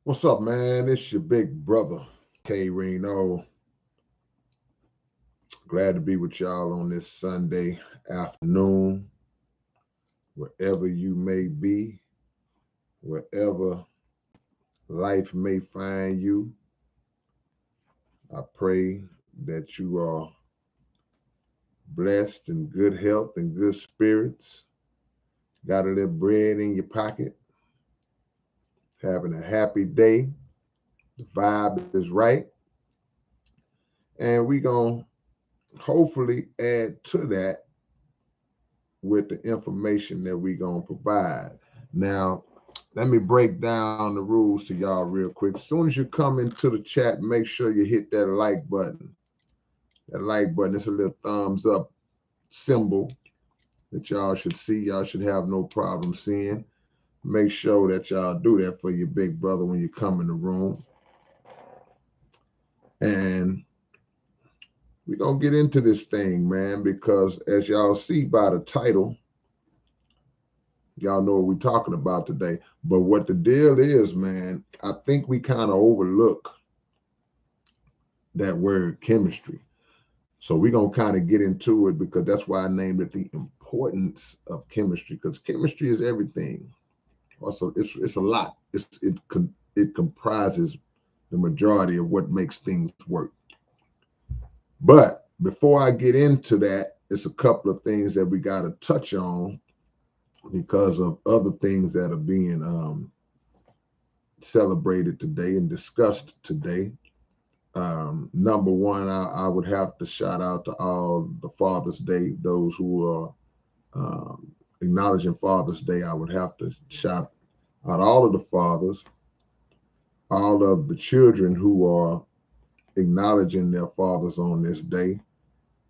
What's up, man? It's your big brother, K-Rino. Glad to be with y'all on this Sunday afternoon, wherever you may be, wherever life may find you. I pray that you are blessed in good health and good spirits, got a little bread in your pocket, having a happy day. The vibe is right. And we're going to hopefully add to that with the information that we're going to provide. Now, let me break down the rules to y'all real quick. As soon as you come into the chat, make sure you hit that like button. That like button is a little thumbs up symbol that y'all should see. Y'all should have no problem seeing. Make sure that y'all do that for your big brother when you come in the room. And we're going to get into this thing, man, because as y'all see by the title, y'all know what we're talking about today. But what the deal is, man, I think we kind of overlook that word chemistry. So we're going to kind of get into it because that's why I named it the importance of chemistry, because chemistry is everything. Also, it's a lot. It comprises the majority of what makes things work. But before I get into that, it's a couple of things that we got to touch on because of other things that are being celebrated today and discussed today. Number one, I would have to shout out to all the Father's Day, those who are acknowledging Father's Day. I would have to shout out all of the fathers, all of the children who are acknowledging their fathers on this day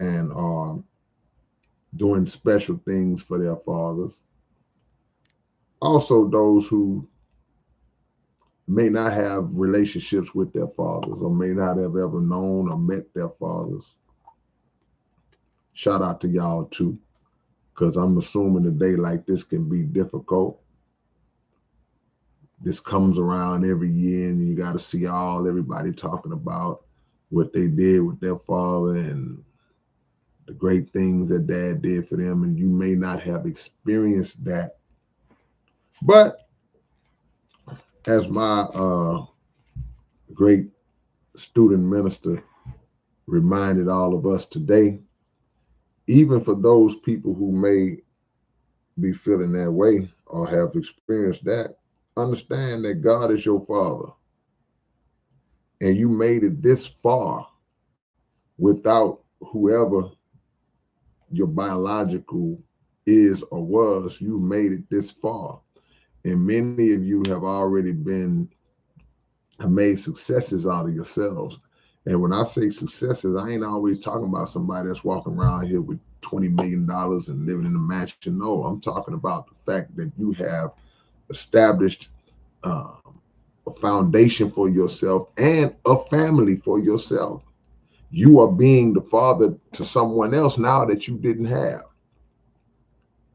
and are doing special things for their fathers. Also, those who may not have relationships with their fathers or may not have ever known or met their fathers. Shout out to y'all too, because I'm assuming a day like this can be difficult. This comes around every year, and you got to see everybody talking about what they did with their father and the great things that dad did for them, and you may not have experienced that. But as my great student minister reminded all of us today, even for those people who may be feeling that way or have experienced that, understand that God is your father and you made it this far without whoever your biological is or was. You made it this far, and many of you have made successes out of yourselves. And when I say successes, I ain't always talking about somebody that's walking around here with $20 million and living in a mansion. No, I'm talking about the fact that you have established a foundation for yourself and a family for yourself. You are being the father to someone else now that you didn't have.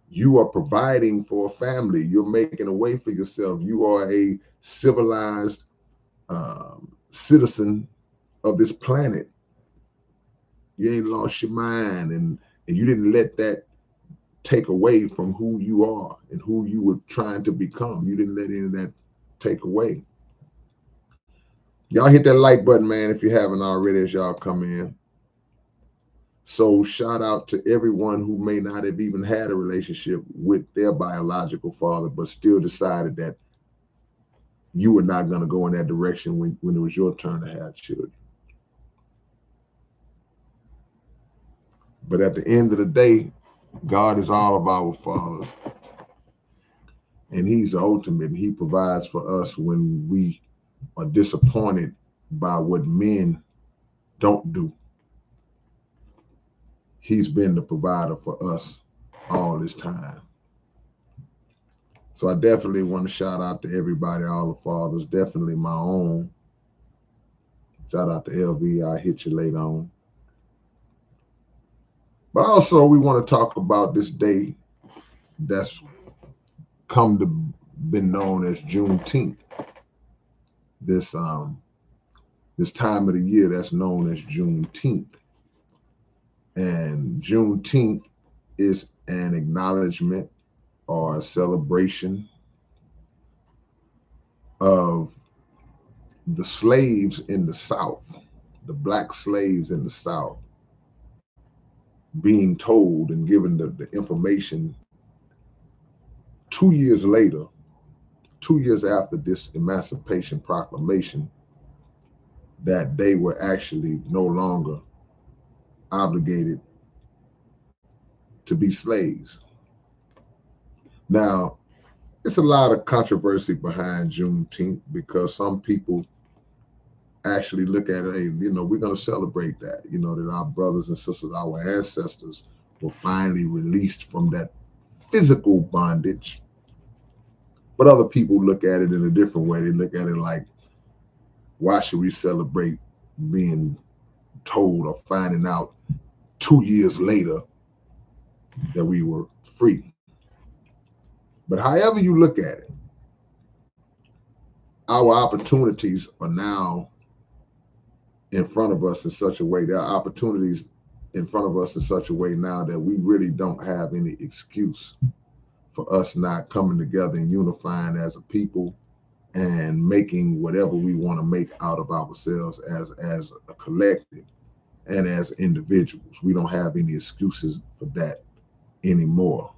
You are providing for a family. You're making a way for yourself. You are a civilized citizen of this planet. You ain't lost your mind, and you didn't let that take away from who you are and who you were trying to become. You didn't let any of that take away. Y'all hit that like button, man, if you haven't already as y'all come in. So shout out to everyone who may not have even had a relationship with their biological father, but still decided that you were not going to go in that direction when it was your turn to have children. But at the end of the day, God is all of our Father, and He's the ultimate. And He provides for us when we are disappointed by what men don't do. He's been the provider for us all this time. So I definitely want to shout out to everybody, all the fathers, definitely my own. Shout out to LV. I'll hit you later on. But also, we want to talk about this day that's come to been known as Juneteenth. this this time of the year that's known as Juneteenth. And Juneteenth is an acknowledgement or a celebration of the slaves in the South, the black slaves in the South, being told and given the information 2 years later, 2 years after this Emancipation Proclamation, that they were actually no longer obligated to be slaves. Now, it's a lot of controversy behind Juneteenth because some people actually look at it, hey, we're going to celebrate that, that our brothers and sisters, our ancestors were finally released from that physical bondage. But other people look at it in a different way. They look at it like, why should we celebrate being told or finding out 2 years later that we were free? But however you look at it, our opportunities are now in front of us in such a way. There are opportunities in front of us in such a way now that we really don't have any excuse for us not coming together and unifying as a people and making whatever we want to make out of ourselves as a collective and as individuals. We don't have any excuses for that anymore.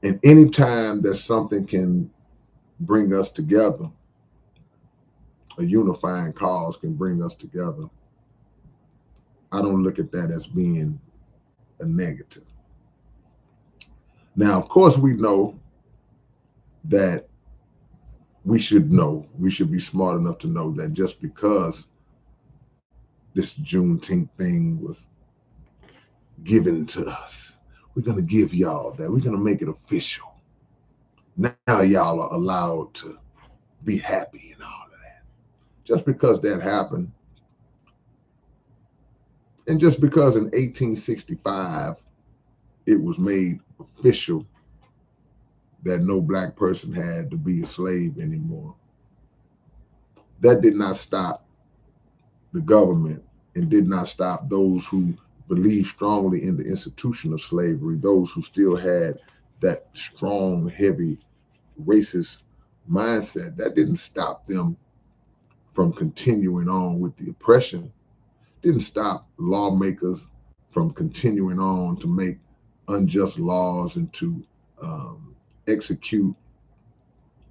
And anytime that something can bring us together, a unifying cause can bring us together, I don't look at that as being a negative. Now, of course, we know that we should be smart enough to know that just because this Juneteenth thing was given to us, we're going to give y'all that. We're going to make it official. Now y'all are allowed to be happy and all of that. Just because that happened, and just because in 1865 it was made official that no black person had to be a slave anymore, that did not stop the government and did not stop those who believed strongly in the institution of slavery, those who still had that strong, heavy, racist mindset. That didn't stop them from continuing on with the oppression, didn't stop lawmakers from continuing on to make unjust laws and to execute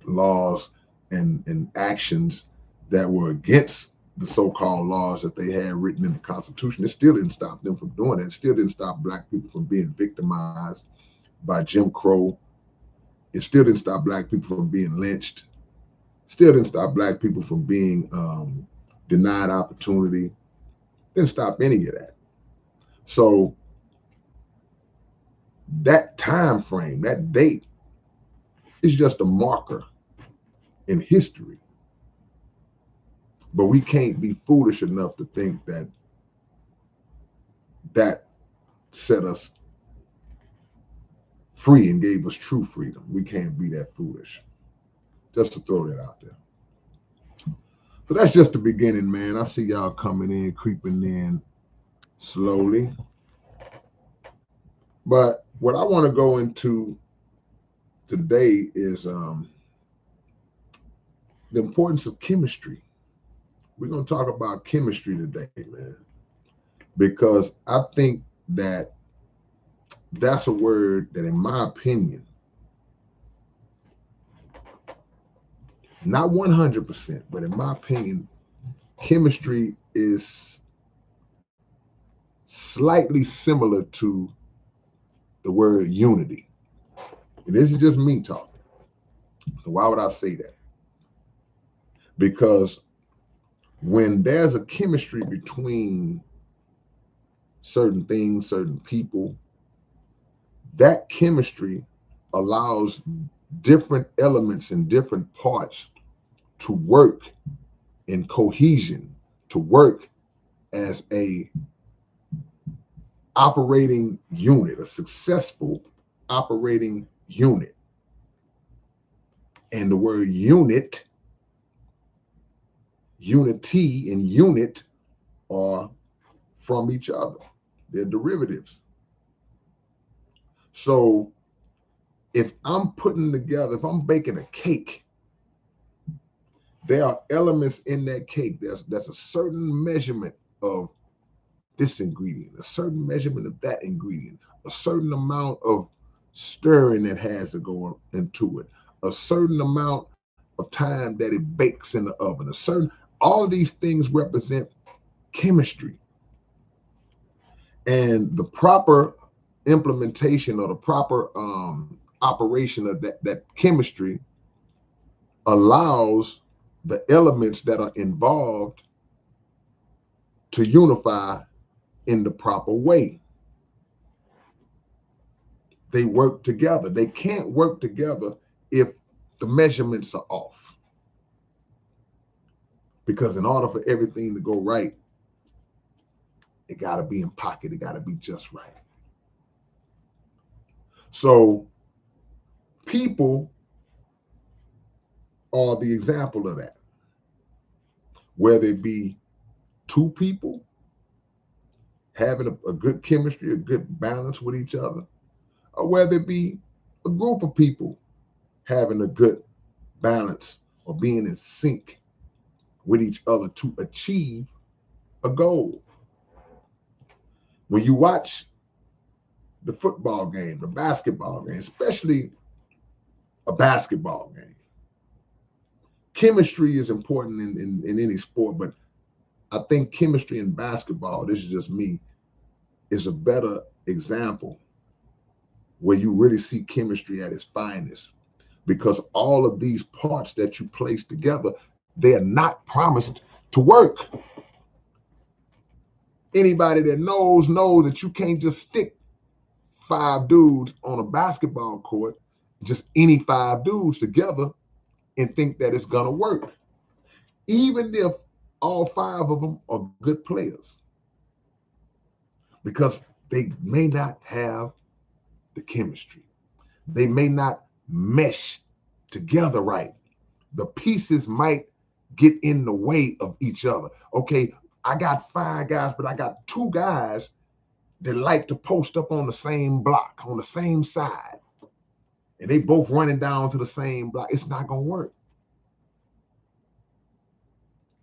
laws and actions that were against the so-called laws that they had written in the Constitution. It still didn't stop them from doing it. It still didn't stop black people from being victimized by Jim Crow. It still didn't stop black people from being lynched. Still didn't stop black people from being denied opportunity. Didn't stop any of that. So that time frame, that date, is just a marker in history. But we can't be foolish enough to think that that set us free and gave us true freedom. We can't be that foolish. Just to throw that out there. So that's just the beginning, man. I see y'all coming in, creeping in slowly. But what I want to go into today is the importance of chemistry. We're going to talk about chemistry today, man, because I think that that's a word that, in my opinion, not 100%, but in my opinion, chemistry is slightly similar to the word unity. And this is just me talking. So why would I say that? Because when there's a chemistry between certain things, certain people, that chemistry allows different elements and different parts to work in cohesion, to work as a operating unit, a successful operating unit. And the word unit, unity, and unit are from each other. They're derivatives. So if I'm putting together, if I'm baking a cake, there are elements in that cake. There's a certain measurement of this ingredient, a certain measurement of that ingredient, a certain amount of stirring that has to go into it, a certain amount of time that it bakes in the oven, all of these things represent chemistry. And the proper implementation or the proper operation of that chemistry allows the elements that are involved to unify in the proper way. They work together. They can't work together if the measurements are off. Because in order for everything to go right, it got to be in pocket. It got to be just right. So people are the example of that. Whether it be two people having a good chemistry, a good balance with each other, or whether it be a group of people having a good balance or being in sync with each other to achieve a goal. When you watch the football game, the basketball game, especially a basketball game, chemistry is important in any sport, but I think chemistry in basketball, this is just me, is a better example where you really see chemistry at its finest, because all of these parts that you place together, they are not promised to work. Anybody that knows that you can't just stick 5 dudes on a basketball court, just any 5 dudes together, and think that it's gonna work, even if all 5 of them are good players, because they may not have the chemistry. They may not mesh together right. The pieces might get in the way of each other. Okay, I got 5 guys, but I got 2 guys that like to post up on the same block, on the same side, and they both running down to the same block. It's not gonna work.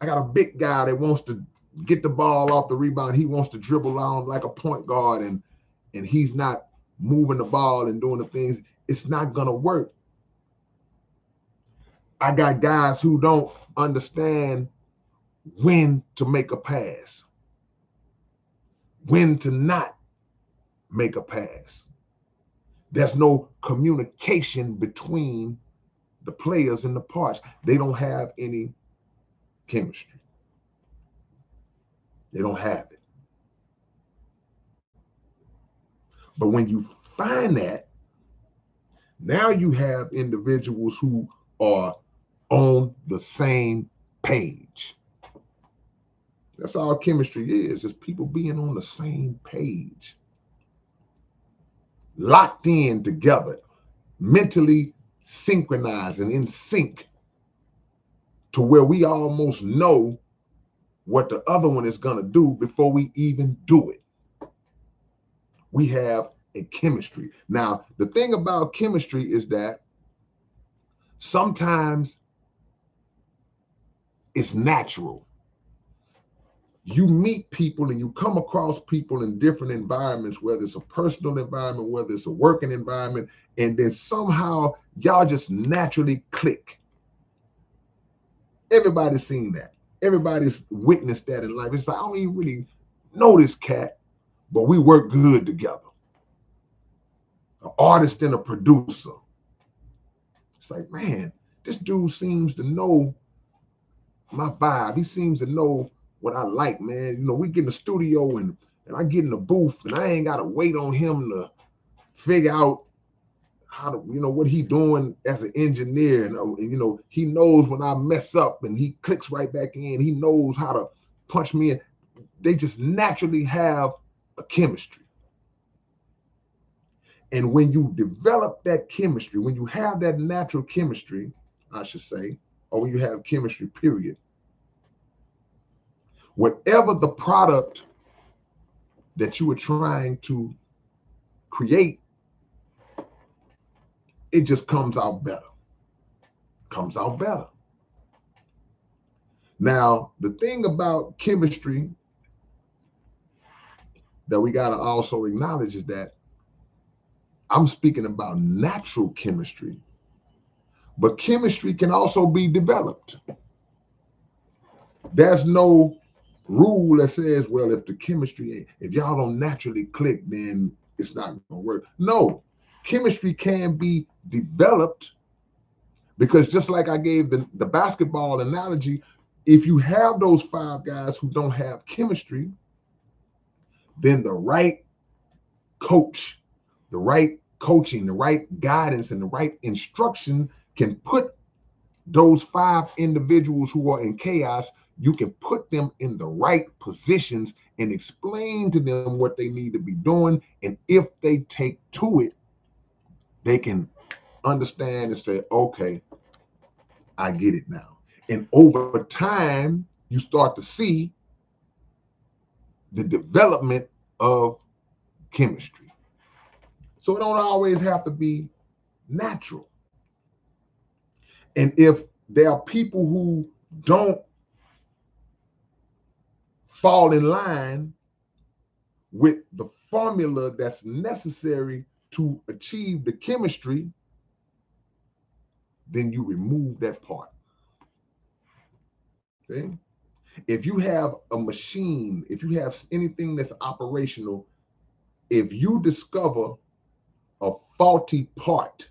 I got a big guy that wants to get the ball off the rebound. He wants to dribble on like a point guard, and he's not moving the ball and doing the things. It's not gonna work. I got guys who don't understand when to make a pass, when to not make a pass. There's no communication between the players and the parts. They don't have any chemistry. They don't have it. But when you find that, now you have individuals who are on the same page. That's all chemistry is people being on the same page, locked in together, mentally synchronized and in sync to where we almost know what the other one is going to do before we even do it. We have a chemistry. Now, the thing about chemistry is that sometimes it's natural. You meet people and you come across people in different environments, whether it's a personal environment, whether it's a working environment, and then somehow y'all just naturally click. Everybody's seen that. Everybody's witnessed that in life. It's like, I don't even really know this cat, but we work good together. An artist and a producer. It's like, man, this dude seems to know my vibe. He seems to know what I like, man. You know, we get in the studio and I get in the booth and I ain't got to wait on him to figure out how to, what he doing as an engineer. And, he knows when I mess up and he clicks right back in. He knows how to punch me in. They just naturally have a chemistry. And when you develop that chemistry, when you have that natural chemistry, I should say, or when you have chemistry, period, whatever the product that you are trying to create, it just comes out better. Comes out better. Now, the thing about chemistry that we got to also acknowledge is that I'm speaking about natural chemistry, but chemistry can also be developed. There's no rule that says, well, if the chemistry, if y'all don't naturally click, then it's not going to work. No, chemistry can be developed, because just like I gave the basketball analogy, if you have those 5 guys who don't have chemistry, then the right coach, the right coaching, the right guidance, and the right instruction can put those 5 individuals who are in chaos, you can put them in the right positions and explain to them what they need to be doing. And if they take to it, they can understand and say, okay, I get it now. And over time, you start to see the development of chemistry. So it don't always have to be natural. And if there are people who don't fall in line with the formula that's necessary to achieve the chemistry, then you remove that part. Okay? If you have a machine, if you have anything that's operational, if you discover a faulty part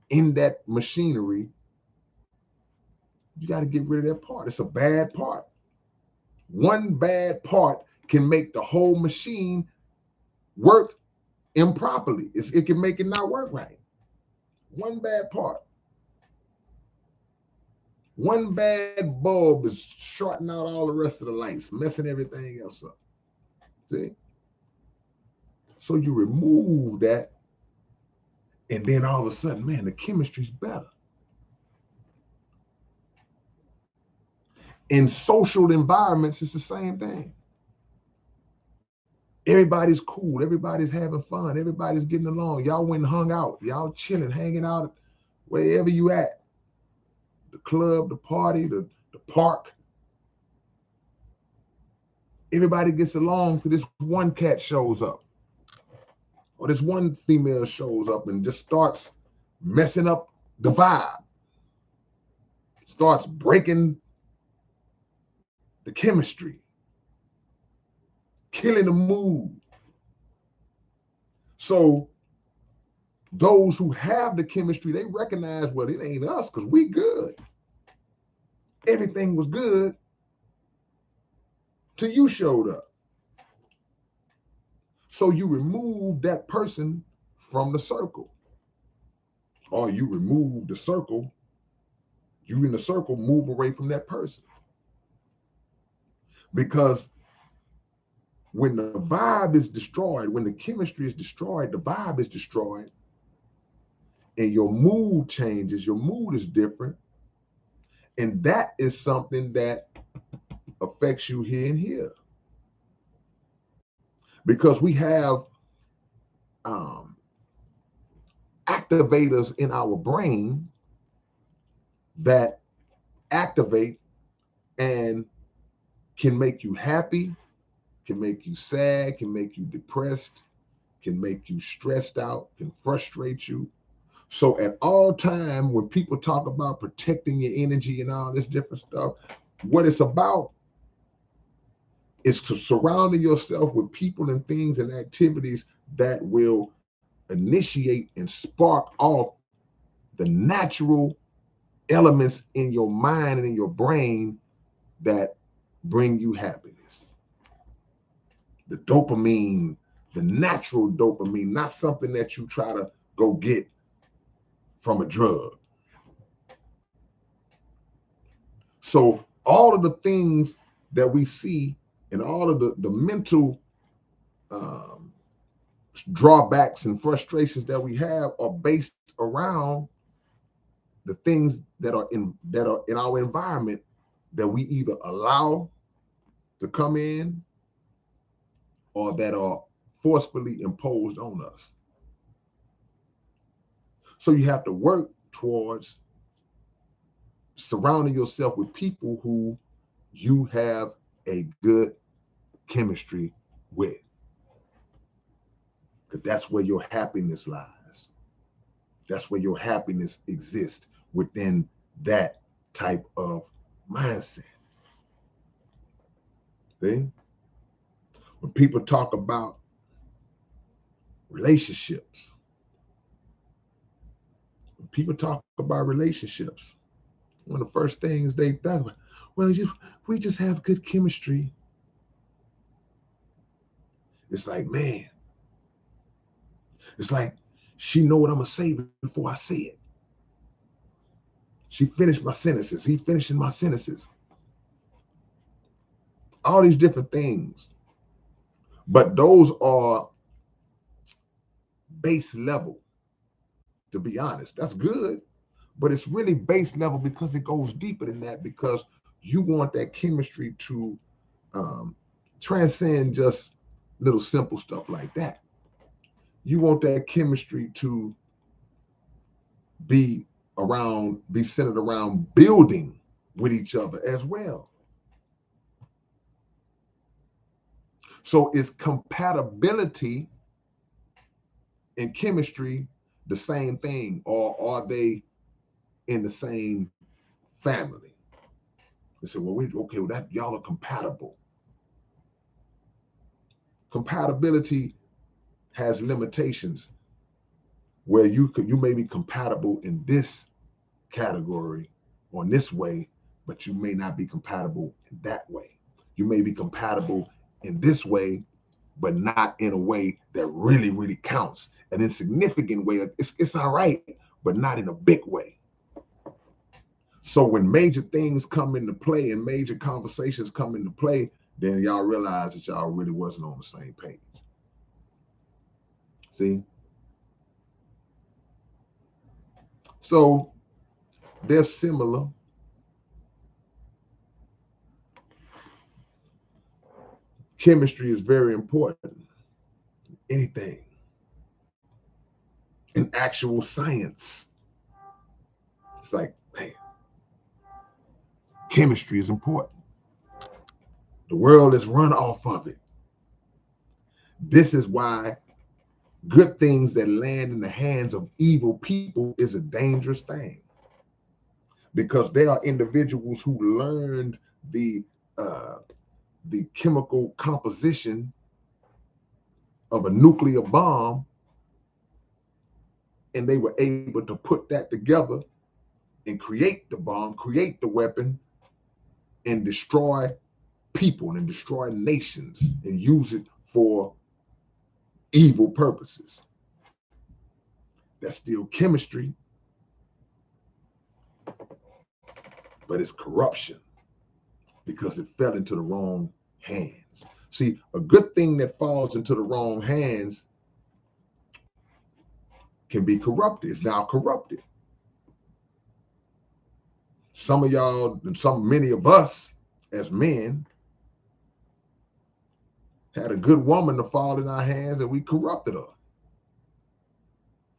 in that machinery, you got to get rid of that part. It's a bad part. One bad part can make the whole machine work improperly. It can make it not work right. One bad part. One bad bulb is shorting out all the rest of the lights, messing everything else up. See? So you remove that, and then all of a sudden, man, the chemistry's better. In social environments, it's the same thing. Everybody's cool. Everybody's having fun. Everybody's getting along. Y'all went and hung out. Y'all chilling, hanging out wherever you at. The club, the party, the park. Everybody gets along till this one cat shows up. Or this one female shows up and just starts messing up the vibe. Starts breaking the chemistry. Killing the mood. So those who have the chemistry, they recognize, well, it ain't us because we good. Everything was good till you showed up. So you remove that person from the circle. Or you remove the circle, you in the circle, move away from that person. Because when the vibe is destroyed, when the chemistry is destroyed, the vibe is destroyed, and your mood changes, your mood is different. And that is something that affects you here and here. Because we have activators in our brain that activate and can make you happy, can make you sad, can make you depressed, can make you stressed out, can frustrate you. So at all time, when people talk about protecting your energy and all this different stuff, what it's about is to surrounding yourself with people and things and activities that will initiate and spark off the natural elements in your mind and in your brain that bring you happiness. The dopamine, the natural dopamine, not something that you try to go get from a drug. So all of the things that we see and all of the mental drawbacks and frustrations that we have are based around the things that are in our environment that we either allow to come in or that are forcefully imposed on us. So you have to work towards surrounding yourself with people who you have a good chemistry with, because that's where your happiness lies. That's where your happiness exists, within that type of mindset. See? When people talk about relationships, when people talk about relationships, one of the first things they think about, well, we just have good chemistry. It's like, man, it's like she know what I'm gonna say before I say it. She finished my sentences. He finishing my sentences. All these different things. But those are base level, to be honest. That's good. But it's really base level because it goes deeper than that, because you want that chemistry to um, transcend just little simple stuff like that. You want that chemistry to be centered around building with each other as well. So is compatibility and chemistry the same thing, or are they in the same family? They say, well, okay, well, that y'all are compatible. Compatibility has limitations where you may be compatible in this category or in this way, but you may not be compatible in that way. You may be compatible in this way, but not in a way that really, really counts. An insignificant way, it's all right, but not in a big way. So when major things come into play and major conversations come into play, then y'all realize that y'all really wasn't on the same page. See? So they're similar. Chemistry is very important. Anything. In actual science. It's like, man, chemistry is important. The world is run off of it. This is why good things that land in the hands of evil people is a dangerous thing, because there are individuals who learned uh, the chemical composition of a nuclear bomb, and they were able to put that together and create the bomb, create the weapon, and destroy people and destroy nations and use it for evil purposes. That's still chemistry, but it's corruption because it fell into the wrong hands. See, a good thing that falls into the wrong hands can be corrupted. It's now corrupted. Some of y'all, and many of us as men, had a good woman to fall in our hands and we corrupted her.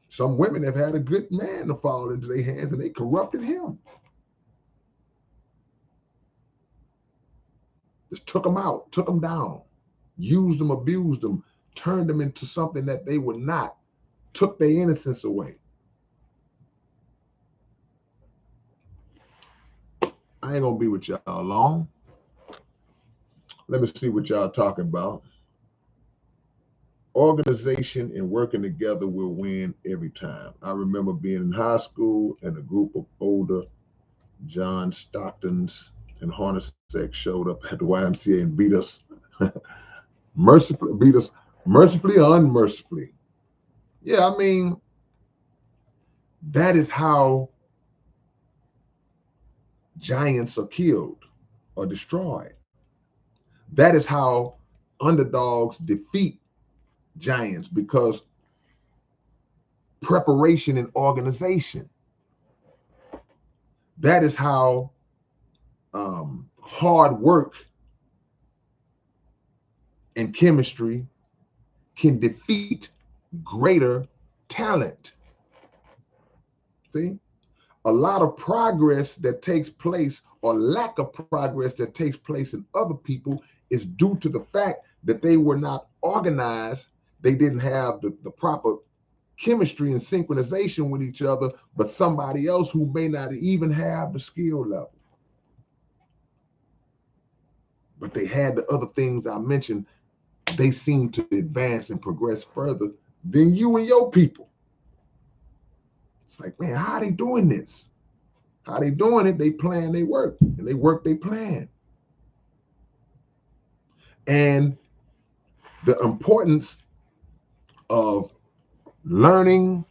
Some women have had a good man to fall into their hands and they corrupted him. Just took them out, took them down, used them, abused them, turned them into something that they were not, took their innocence away. I ain't gonna be with y'all long. Let me see what y'all talking about. Organization and working together will win every time. I remember being in high school and a group of older John Stocktons and Hornacek showed up at the YMCA and beat us mercifully or unmercifully. Yeah, I mean, that is how giants are killed or destroyed. That is how underdogs defeat giants, because preparation and organization. That is how hard work and chemistry can defeat greater talent. See? A lot of progress that takes place or lack of progress that takes place in other people is due to the fact that they were not organized. They didn't have the proper chemistry and synchronization with each other, but somebody else who may not even have the skill level. But they had the other things I mentioned. They seem to advance and progress further than you and your people. It's like, man, how are they doing this? How they doing it? They plan, they work, and they work, they plan. And the importance of learning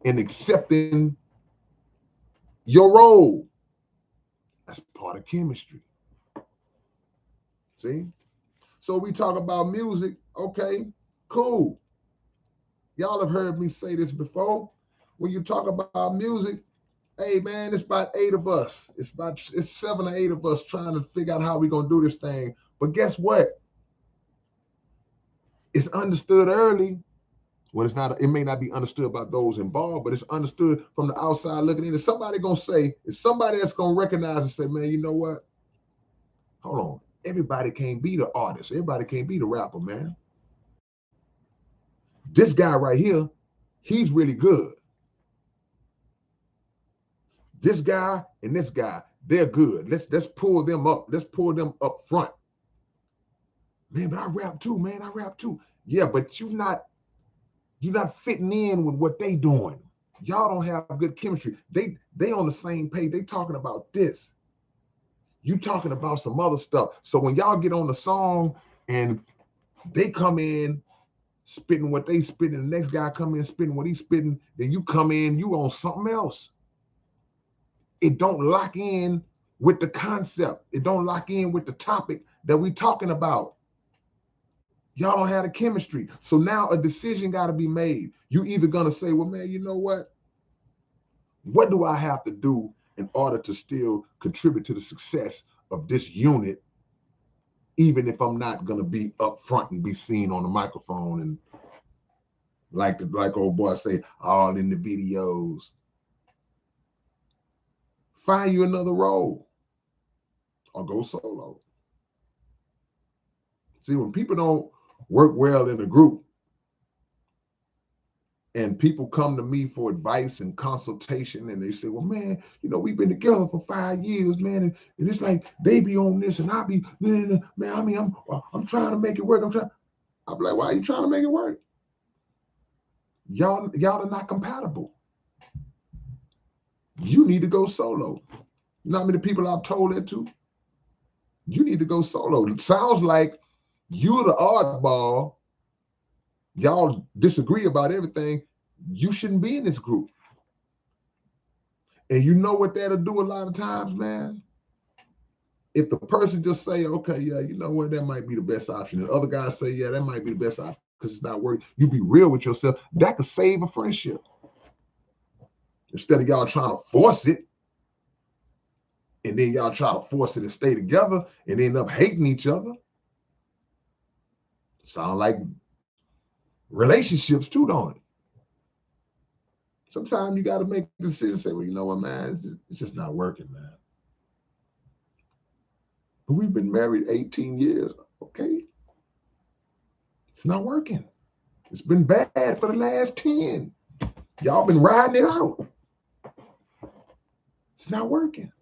and accepting your role as part of chemistry. See? So we talk about music. Okay, cool. Y'all have heard me say this before. When you talk about music, hey man, it's about 8 of us. It's 7 or 8 of us trying to figure out how we're gonna do this thing. But guess what? It's understood early. When it's not, it may not be understood by those involved, but it's understood from the outside looking in. Is somebody gonna say, is somebody that's gonna recognize and say, man, you know what? Hold on. Everybody can't be the artist. Everybody can't be the rapper, man. This guy right here, he's really good. This guy and this guy, they're good. Let's pull them up. Let's pull them up front. Man, but I rap too, man. I rap too. Yeah, but you're not fitting in with what they doing. Y'all don't have good chemistry. They on the same page. They talking about this. You talking about some other stuff. So when y'all get on the song and they come in spitting what they spitting, the next guy come in spitting what he's spitting, then you come in, you on something else. It don't lock in with the concept. It don't lock in with the topic that we talking about. Y'all don't have the chemistry. So now a decision got to be made. You either going to say, well, man, you know what? What do I have to do in order to still contribute to the success of this unit, even if I'm not going to be up front and be seen on the microphone and like old boy say, all in the videos. Find you another role or go solo. See, when people don't work well in a group and people come to me for advice and consultation and they say, well, man, you know, we've been together for 5 years, man. And it's like they be on this and I be, man, I mean, I'm trying to make it work. I'm like, why are you trying to make it work? Y'all are not compatible. You need to go solo. You know how many people I've told that to? You need to go solo. It sounds like you're the oddball. Y'all disagree about everything. You shouldn't be in this group. And you know what that'll do a lot of times, man? If the person just say, okay, yeah, you know what, that might be the best option. And other guys say, yeah, that might be the best option because it's not working. You be real with yourself. That could save a friendship. Instead of y'all trying to force it, and then y'all try to force it and stay together and end up hating each other. Sound like relationships too, don't it? Sometimes you got to make a decision, say, well, you know what, man, it's just not working, man. But we've been married 18 years. Okay. It's not working. It's been bad for the last 10. Y'all been riding it out. It's not working.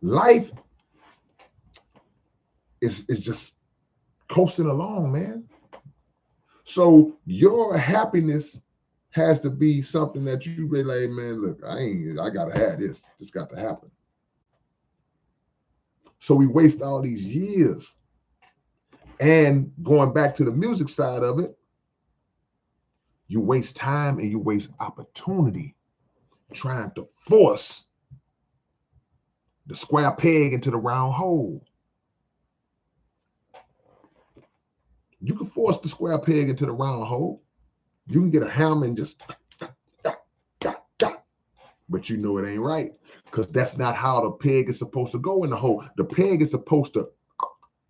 Life is just coasting along, man. So your happiness has to be something that you really like, man, look, I gotta have this. This got to happen. So we waste all these years. And going back to the music side of it, you waste time and you waste opportunity trying to force the square peg into the round hole. You can force the square peg into the round hole. You can get a hammer and just but you know it ain't right, because that's not how the peg is supposed to go in the hole. The peg is supposed to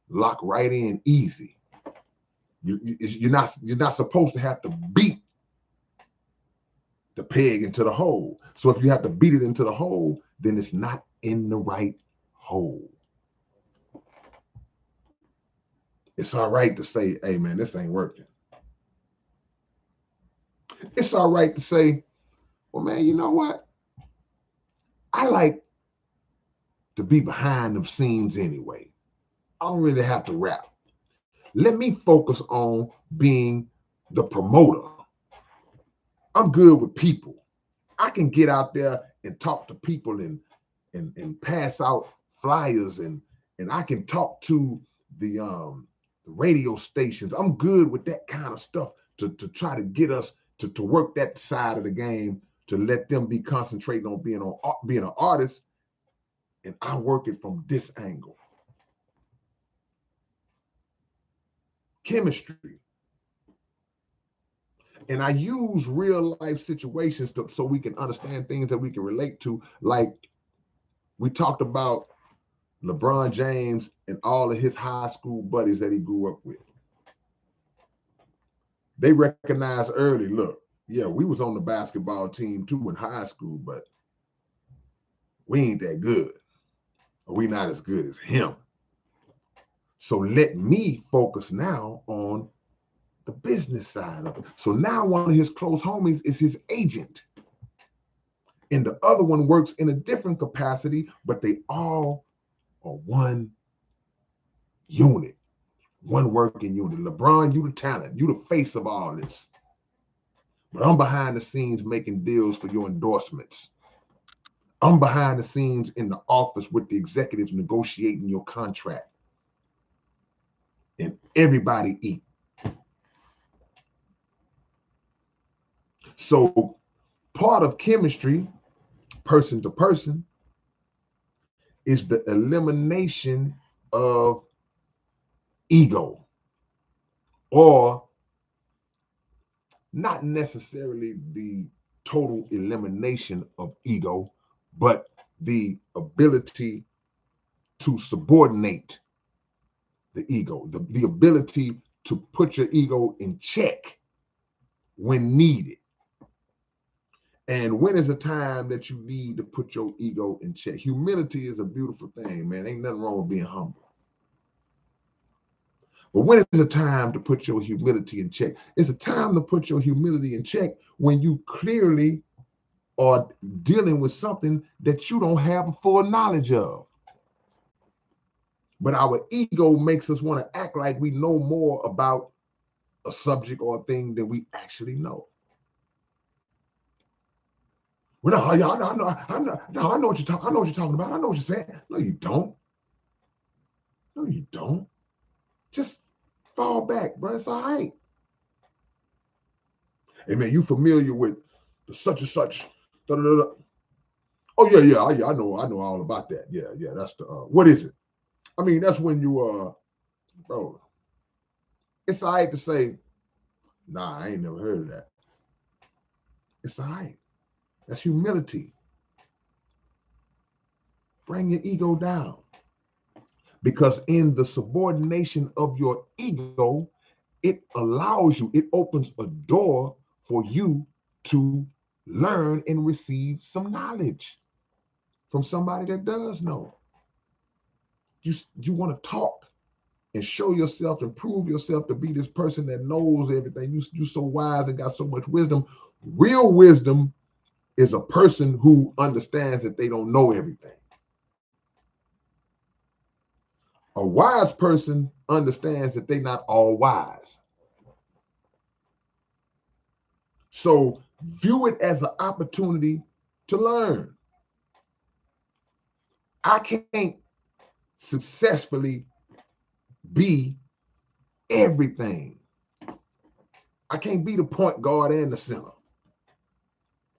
lock right in easy. You're not supposed to have to beat the peg into the hole. So if you have to beat it into the hole, then it's not in the right hole. It's all right to say, hey man, this ain't working. It's all right to say, well, man, you know what? I like to be behind the scenes anyway. I don't really have to rap. Let me focus on being the promoter. I'm good with people. I can get out there and talk to people and pass out flyers and I can talk to the radio stations. I'm good with that kind of stuff to try to get us to work that side of the game, to let them be concentrating on being an artist, and I work it from this angle. Chemistry. And I use real life situations so we can understand things that we can relate to. Like we talked about LeBron James and all of his high school buddies that he grew up with. They recognized early, look, yeah, we was on the basketball team too in high school, but we ain't that good. Or we not as good as him. So let me focus now on the business side of it. So now one of his close homies is his agent. And the other one works in a different capacity, but they all are one unit, one working unit. LeBron, you the talent, you the face of all this. But I'm behind the scenes making deals for your endorsements. I'm behind the scenes in the office with the executives negotiating your contract. And everybody eat. So part of chemistry, person to person, is the elimination of ego, or not necessarily the total elimination of ego, but the ability to subordinate the ego, the ability to put your ego in check when needed. And when is a time that you need to put your ego in check? Humility is a beautiful thing, man. Ain't nothing wrong with being humble. But when is a time to put your humility in check? It's a time to put your humility in check when you clearly are dealing with something that you don't have a full knowledge of. But our ego makes us want to act like we know more about a subject or a thing than we actually know. Well, no, I know what you're talking. I know what you're talking about. I know what you're saying. No, you don't. No, you don't. Just fall back, bro. It's all right. Hey, man, you familiar with the such and such? Da, da, da, da. Oh yeah. I know all about that. Yeah. That's the. What is it? I mean, that's when you bro. It's all right to say, nah, I ain't never heard of that. It's all right. That's humility. Bring your ego down. Because in the subordination of your ego, it allows you, it opens a door for you to learn and receive some knowledge from somebody that does know. You want to talk and show yourself and prove yourself to be this person that knows everything. You're so wise and got so much wisdom. Real wisdom is a person who understands that they don't know everything. A wise person understands that they're not all wise. So view it as an opportunity to learn. I can't successfully be everything. I can't be the point guard and the center.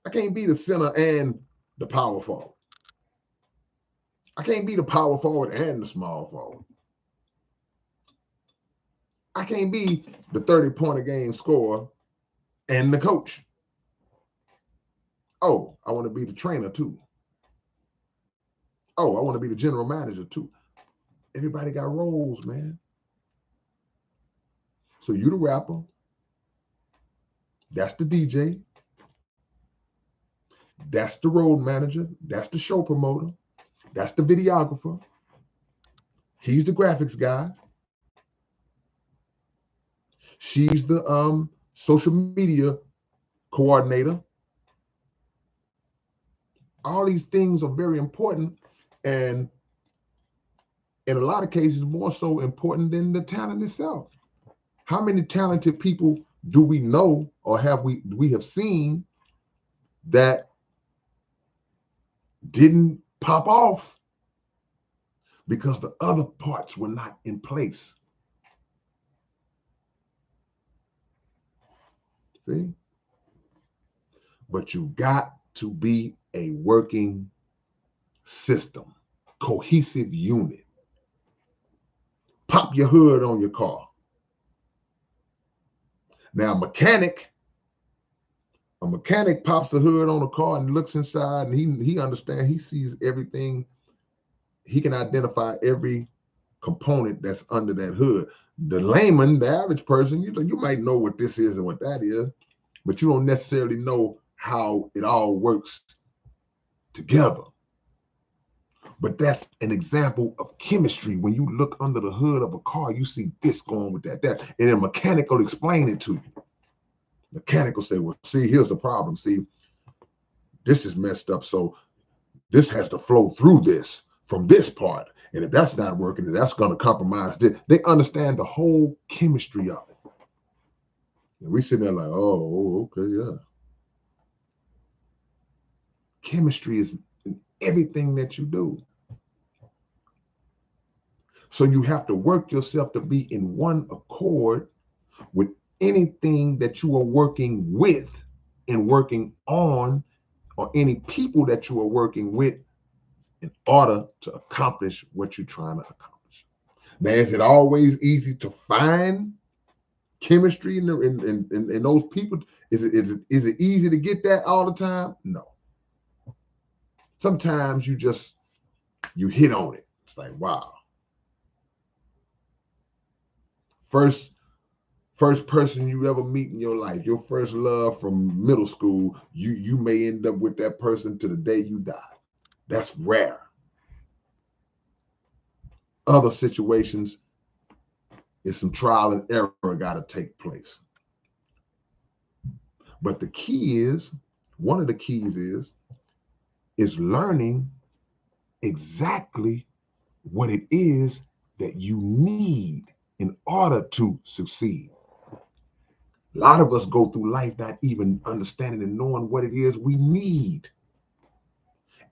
I can't be the center and the power forward. I can't be the power forward and the small forward. I can't be the 30-point a game scorer and the coach. Oh, I want to be the trainer too. Oh, I want to be the general manager too. Everybody got roles, man. So you the rapper, that's the DJ, that's the road manager, that's the show promoter, that's the videographer, he's the graphics guy, she's the social media coordinator. All these things are very important, and in a lot of cases more so important than the talent itself. How many talented people do we know or have we have seen that didn't pop off because the other parts were not in place? See? But you got to be a working system, cohesive unit. Pop your hood on your car. Now, a mechanic pops the hood on a car and looks inside, and he understands, he sees everything. He can identify every component that's under that hood. The layman, the average person, you might know what this is and what that is, but you don't necessarily know how it all works together. But that's an example of chemistry. When you look under the hood of a car, you see this going with that, and then mechanic will explain it to you. Mechanic will say, well, see, here's the problem. See, this is messed up. So this has to flow through this from this part. And if that's not working, then that's going to compromise this. They understand the whole chemistry of it. And we sitting there like, oh, okay, yeah. Chemistry is in everything that you do. So you have to work yourself to be in one accord with anything that you are working with and working on, or any people that you are working with, in order to accomplish what you're trying to accomplish. Now, is it always easy to find chemistry in those people? Is it easy to get that all the time? No. Sometimes you hit on it. It's like, wow. First person you ever meet in your life, your first love from middle school, you may end up with that person to the day you die. That's rare. Other situations is some trial and error got to take place. But the key is, one of the keys is learning exactly what it is that you need in order to succeed. A lot of us go through life not even understanding and knowing what it is we need.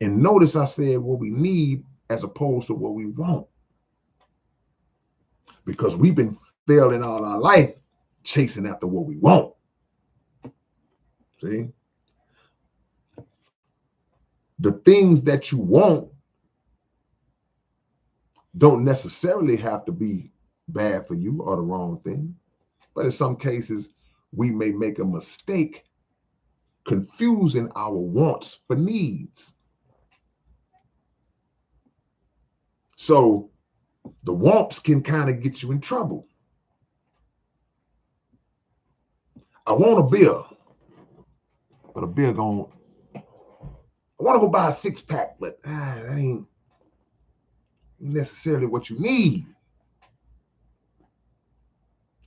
And notice I said what we need as opposed to what we want. Because we've been failing all our life chasing after what we want. See? The things that you want don't necessarily have to be bad for you or the wrong thing. But in some cases, we may make a mistake confusing our wants for needs. So the wants can kind of get you in trouble. I want a beer, but a beer going, I want to go buy a six pack, but that ain't necessarily what you need.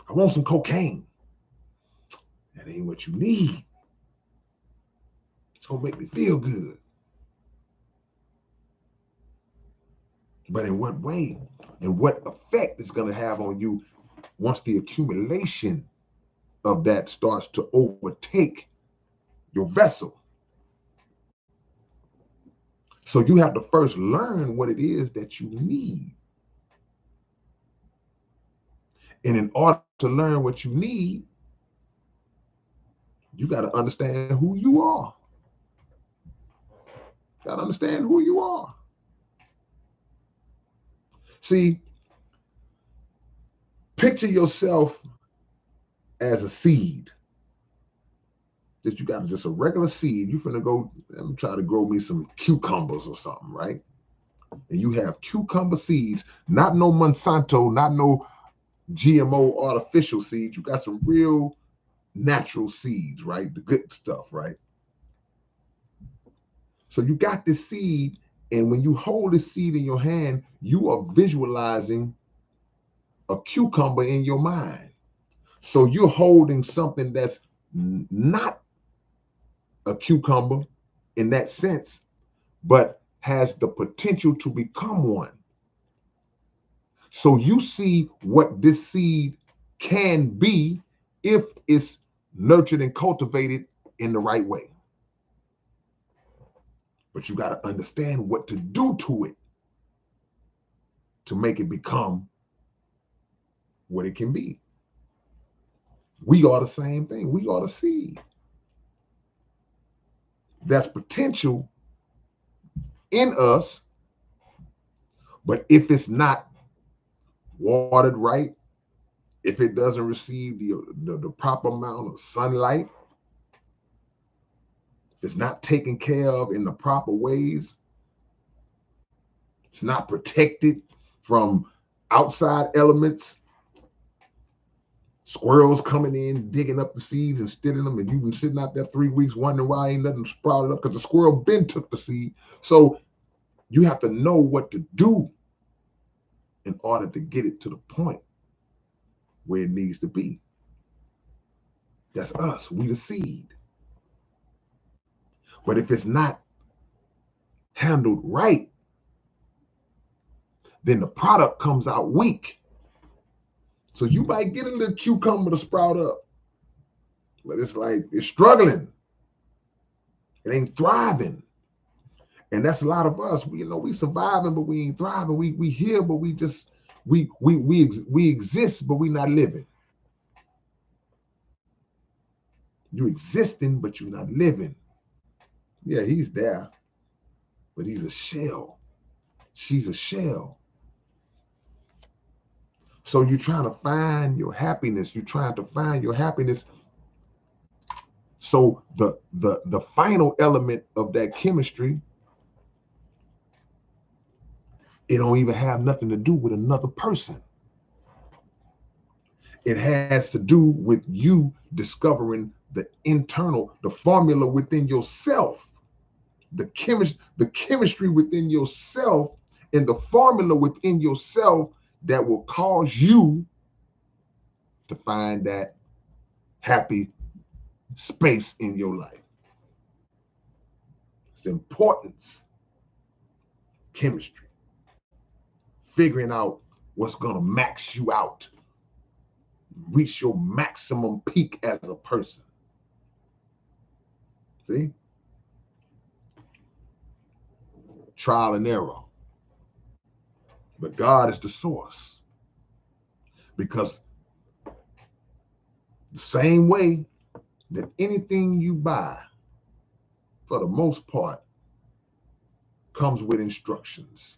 I want some cocaine. That ain't what you need. It's gonna make me feel good. But in what way and what effect it's gonna have on you once the accumulation of that starts to overtake your vessel? So you have to first learn what it is that you need. And in order to learn what you need, you got to understand who you are. Got to understand who you are. See, picture yourself as a seed. Just you got just a regular seed. You finna go and try to grow me some cucumbers or something, right? And you have cucumber seeds, not no Monsanto, not no GMO artificial seeds. You got some real natural seeds, right? The good stuff, right? So you got this seed, and when you hold this seed in your hand, you are visualizing a cucumber in your mind. So you're holding something that's not a cucumber in that sense, but has the potential to become one. So you see what this seed can be if it's nurtured and cultivated in the right way. But you got to understand what to do to it to make it become what it can be. We are the same thing. We are the seed. That's potential in us, but if it's not watered right, if it doesn't receive the proper amount of sunlight, it's not taken care of in the proper ways, it's not protected from outside elements, squirrels coming in, digging up the seeds and stealing them, and you've been sitting out there 3 weeks wondering why ain't nothing sprouted up because the squirrel been took the seed. So you have to know what to do in order to get it to the point where it needs to be. That's us, we the seed. But if it's not handled right, then the product comes out weak. So you might get a little cucumber to sprout up, but it's like it's struggling. It ain't thriving. And that's a lot of us. We surviving, but we ain't thriving. We here, but we just we exist, but we not living. You existing, but you're not living. Yeah, he's there, but he's a shell. She's a shell. So you're trying to find your happiness. You're trying to find your happiness. So the final element of that chemistry, it don't even have nothing to do with another person. It has to do with you discovering the formula within yourself, the chemistry within yourself, and the formula within yourself that will cause you to find that happy space in your life. It's the importance, chemistry, figuring out what's gonna max you out, reach your maximum peak as a person. See? Trial and error. But God is the source. Because the same way that anything you buy, for the most part, comes with instructions.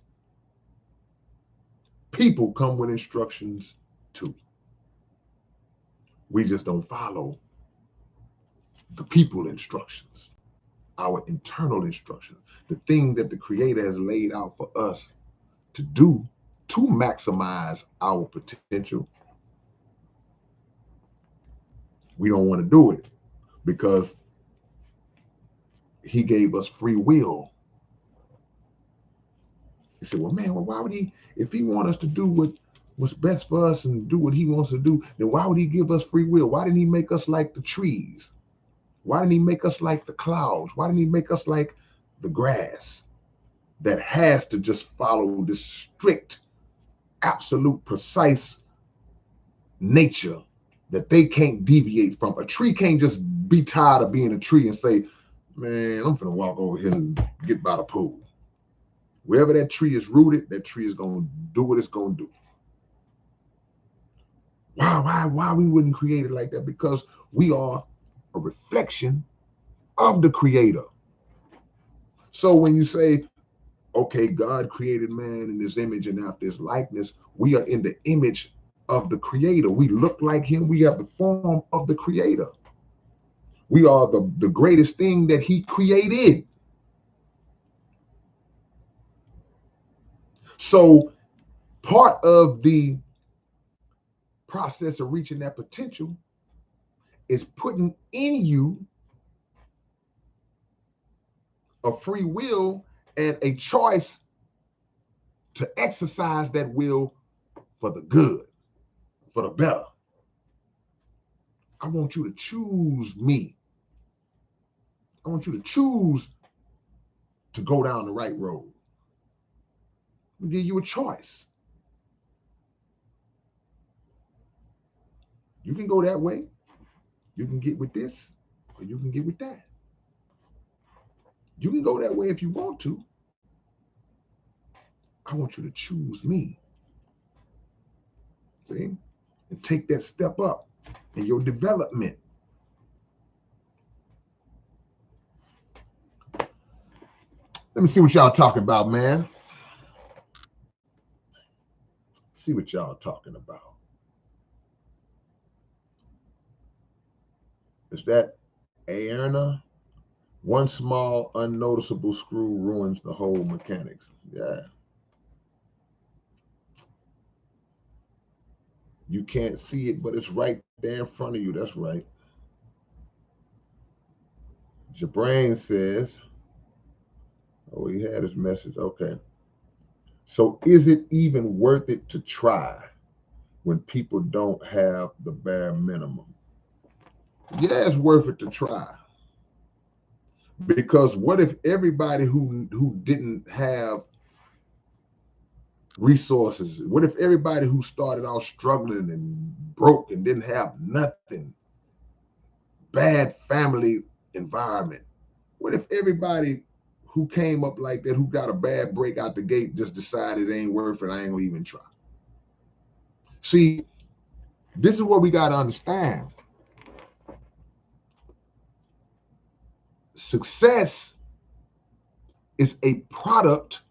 People come with instructions too. We just don't follow the people instructions, our internal instructions, the thing that the Creator has laid out for us to do to maximize our potential. We don't want to do it because He gave us free will. He said, well, man, why would He, if He wants us to do what's best for us and do what He wants to do, then why would He give us free will? Why didn't He make us like the trees? Why didn't He make us like the clouds? Why didn't He make us like the grass that has to just follow this strict, absolute, precise nature that they can't deviate from? A tree can't just be tired of being a tree and say, man, I'm finna walk over here and get by the pool. Wherever that tree is rooted, that tree is gonna do what it's gonna do. Why we wouldn't create it like that? Because we are a reflection of the Creator. So when you say, okay, God created man in His image and after His likeness, we are in the image of the Creator. We look like Him. We have the form of the Creator. We are the greatest thing that he created. So part of the process of reaching that potential is putting in you a free will and a choice to exercise that will for the good, for the better. I want you to choose me. I want you to choose to go down the right road. I'll give you a choice. You can go that way. You can get with this, or you can get with that. You can go that way if you want to. I want you to choose me. See? And take that step up in your development. Let me see what y'all talking about, man. See what y'all talking about. Is that Aerna? One small, unnoticeable screw ruins the whole mechanics. Yeah. You can't see it, but it's right there in front of you. That's right. Jabrain says, oh, he had his message. Okay. So is it even worth it to try when people don't have the bare minimum? Yeah, it's worth it to try. Because what if everybody who didn't have resources, what if everybody who started out struggling and broke and didn't have nothing, bad family environment, what if everybody who came up like that, who got a bad break out the gate, just decided it ain't worth it, I ain't gonna even try? See, this is what we got to understand. Success is a product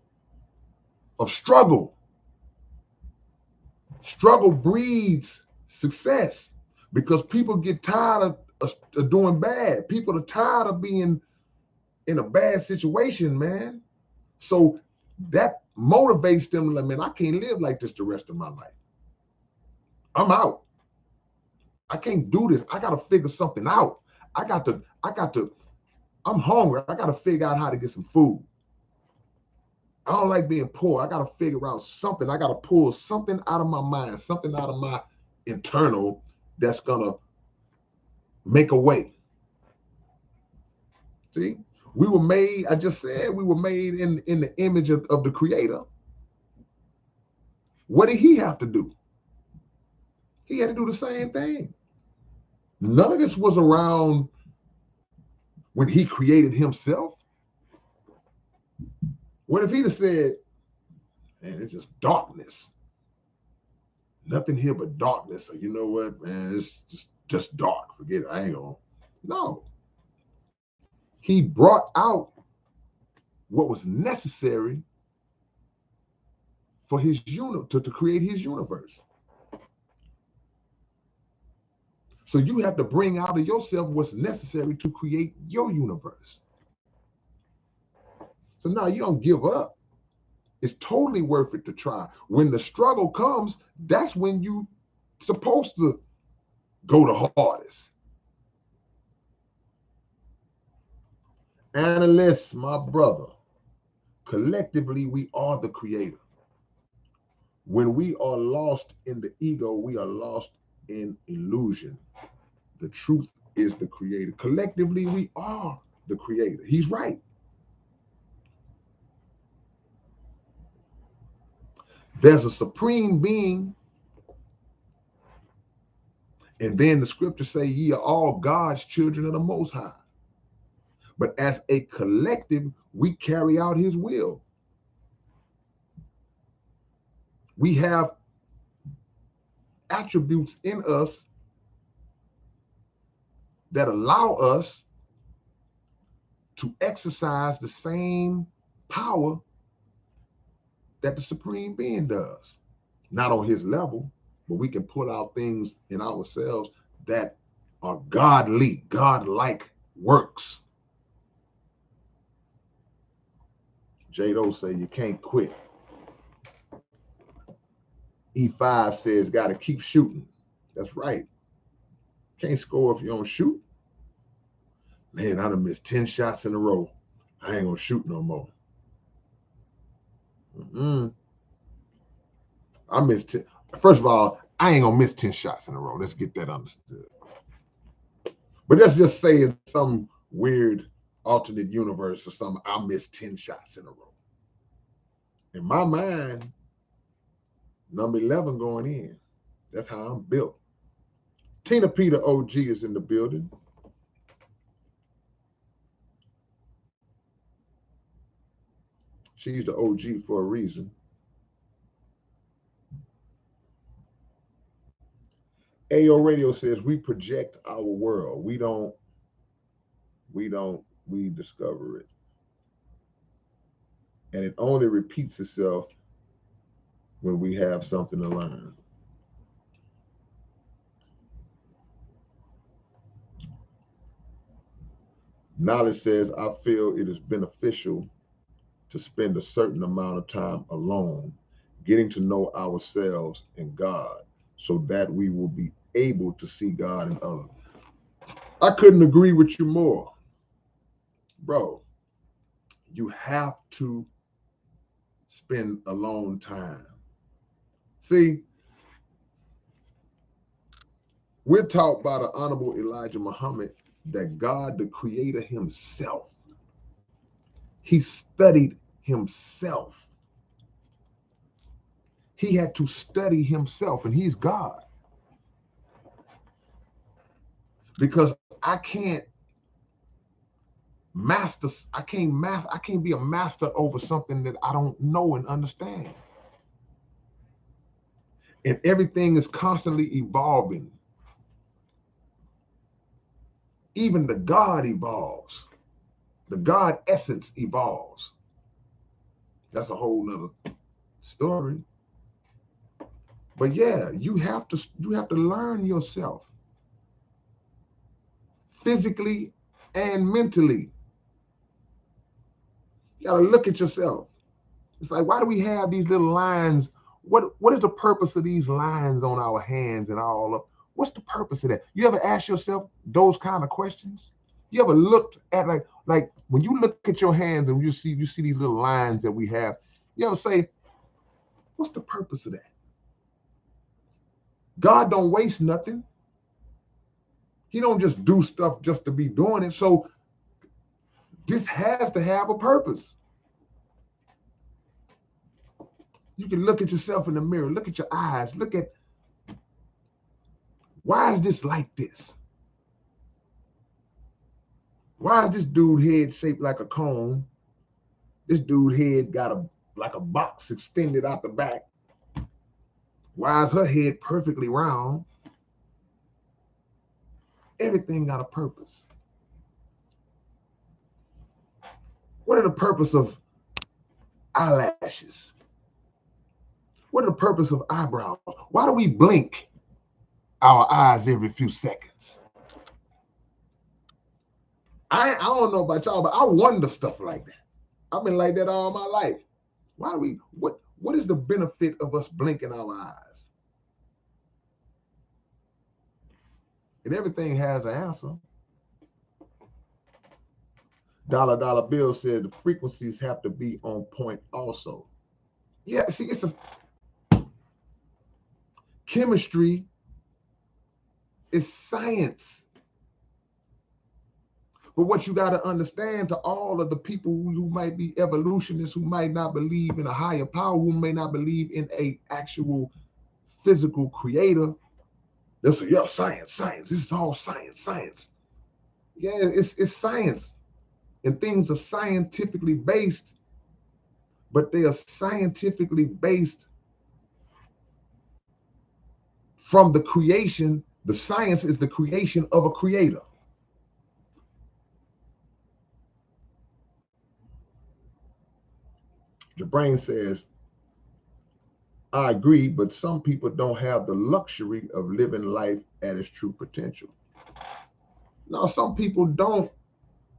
of struggle. Struggle breeds success because people get tired of doing bad. People are tired of being in a bad situation, man. So that motivates them. Like, man, I can't live like this the rest of my life. I'm out. I can't do this. I got to figure something out. I'm hungry. I got to figure out how to get some food. I don't like being poor. I got to figure out something. I got to pull something out of my mind, something out of my internal that's going to make a way. See, we were made, I just said we were made in the image of the creator. What did he have to do? He had to do the same thing. None of this was around when he created himself. What if he'd have said, man, it's just darkness. Nothing here but darkness. So you know what, man, it's just dark. Forget it. I ain't gonna. No. He brought out what was necessary for his to create his universe. So you have to bring out of yourself what's necessary to create your universe. So now you don't give up. It's totally worth it to try. When the struggle comes, that's when you supposed to go the hardest. Analysts, my brother, collectively we are the creator. When we are lost in the ego, we are lost in illusion. The truth is the creator. Collectively, we are the creator. He's right. There's a supreme being, and then the scriptures say, ye are all God's children of the Most High. But as a collective, we carry out his will. We have attributes in us that allow us to exercise the same power that the supreme being does. Not on his level, but we can pull out things in ourselves that are godly, godlike works. Jado say you can't quit. E5 says got to keep shooting. That's right. Can't score if you don't shoot. Man, I done missed 10 shots in a row. I ain't gonna shoot no more. I missed 10. First of all, I ain't gonna miss 10 shots in a row. Let's get that understood. But let's just say in some weird alternate universe or something, I missed 10 shots in a row. In my mind, number 11 going in. That's how I'm built. Tina Peter OG is in the building. She's the OG for a reason. AO Radio says we project our world. We discover it. And it only repeats itself when we have something to learn. Knowledge says, I feel it is beneficial to spend a certain amount of time alone, getting to know ourselves and God, so that we will be able to see God in others. I couldn't agree with you more. Bro, you have to spend alone time. See, we're taught by the Honorable Elijah Muhammad that God, the Creator himself, he studied himself. He had to study himself, and he's God. Because I can't be a master over something that I don't know and understand. And everything is constantly evolving. Even the God evolves. The God essence evolves. That's a whole nother story. But yeah, you have to learn yourself physically and mentally. You gotta look at yourself. It's like, why do we have these little lines? What is the purpose of these lines on our hands and all of? What's the purpose of that? You ever ask yourself those kind of questions? You ever looked at like when you look at your hands and you see these little lines that we have? You ever say, what's the purpose of that? God don't waste nothing. He don't just do stuff just to be doing it. So this has to have a purpose. You can look at yourself in the mirror, look at your eyes, look at, why is this like this? Why is this dude head shaped like a cone? This dude head got like a box extended out the back. Why is her head perfectly round? Everything got a purpose. What are the purpose of eyelashes? What are the purpose of eyebrows? Why do we blink our eyes every few seconds? I don't know about y'all, but I wonder stuff like that. I've been like that all my life. Why do we, what is the benefit of us blinking our eyes? And everything has an answer. Dollar Bill said the frequencies have to be on point also. Yeah, see, it's a chemistry is science. But what you got to understand, to all of the people who might be evolutionists, who might not believe in a higher power, who may not believe in a actual physical creator, they'll say, yeah, science. This is all science. Yeah, it's science. And things are scientifically based, but they are scientifically based from the creation. The science is the creation of a creator. Jabrain says, I agree, but some people don't have the luxury of living life at its true potential. Now, some people don't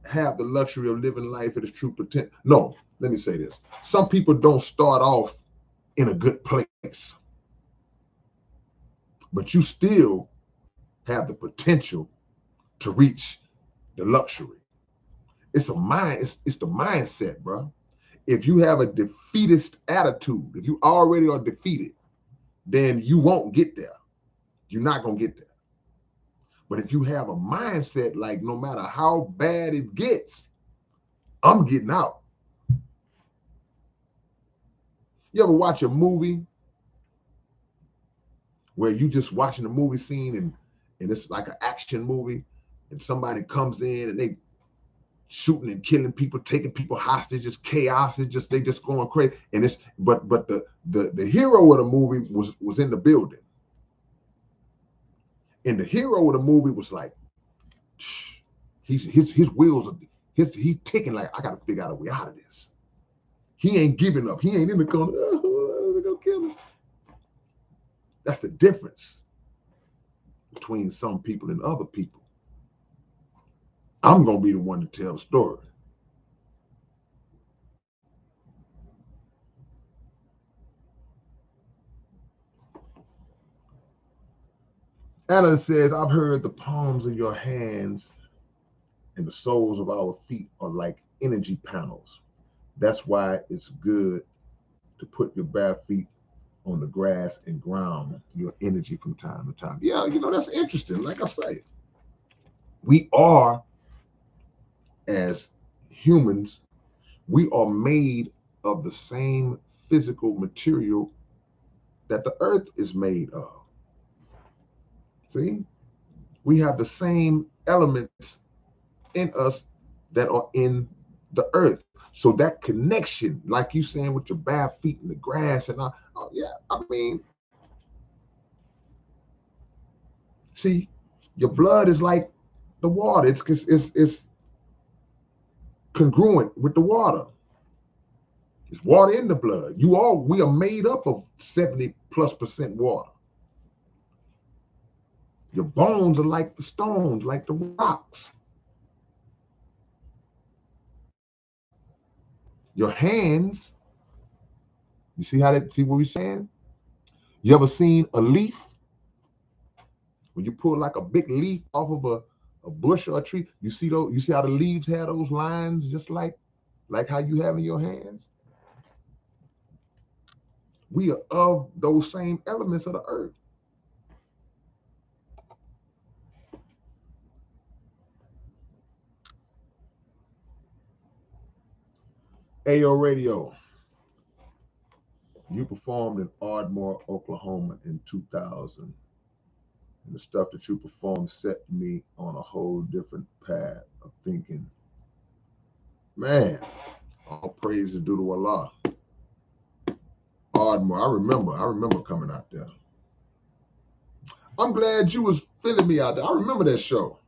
have the luxury of living life at its true potential. No, let me say this. Some people don't start off in a good place, but you still have the potential to reach the luxury. It's a mind, it's the mindset, bro. If you have a defeatist attitude, if you already are defeated, then you won't get there. You're not gonna get there. But if you have a mindset like no matter how bad it gets, I'm getting out. You ever watch a movie where you just watching a movie scene and it's like an action movie and somebody comes in and they shooting and killing people, taking people hostage, it's chaos, it's just they just going crazy. And it's but the hero of the movie was in the building. And the hero of the movie was like, his wheels are he's ticking like I gotta figure out a way out of this. He ain't giving up. He ain't in the corner. Oh, they're gonna kill me. That's the difference between some people and other people. I'm gonna be the one to tell the story. Alan says, I've heard the palms of your hands and the soles of our feet are like energy panels. That's why it's good to put your bare feet on the grass and ground your energy from time to time. Yeah, that's interesting. Like I say, we are, as humans, we are made of the same physical material that the earth is made of. See? We have the same elements in us that are in the earth. So that connection, like you saying with your bare feet in the grass and all, oh yeah, I mean, see, your blood is like the water. It's congruent with the water. It's water in the blood. We are made up of 70+% water. Your bones are like the stones, like the rocks. Your hands, you see what we're saying? You ever seen a leaf? When you pull like a big leaf off of a bush or a tree, you see how the leaves have those lines just like how you have in your hands? We are of those same elements of the earth. Ayo Radio, you performed in Ardmore, Oklahoma in 2000. And the stuff that you performed set me on a whole different path of thinking. Man, all praise is due to Allah. Ardmore, I remember coming out there. I'm glad you was feeling me out there. I remember that show.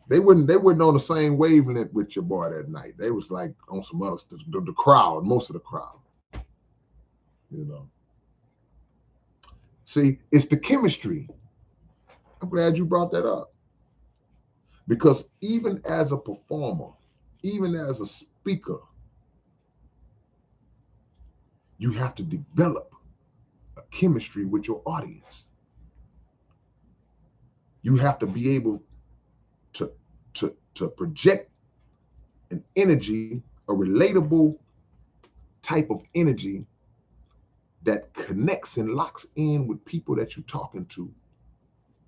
They wasn't on the same wavelength with your boy that night. They was like on some other stuff. The crowd, most of the crowd. You know. See, it's the chemistry. I'm glad you brought that up. Because even as a performer, even as a speaker, you have to develop a chemistry with your audience. You have to be able to project an energy, a relatable type of energy that connects and locks in with people that you're talking to,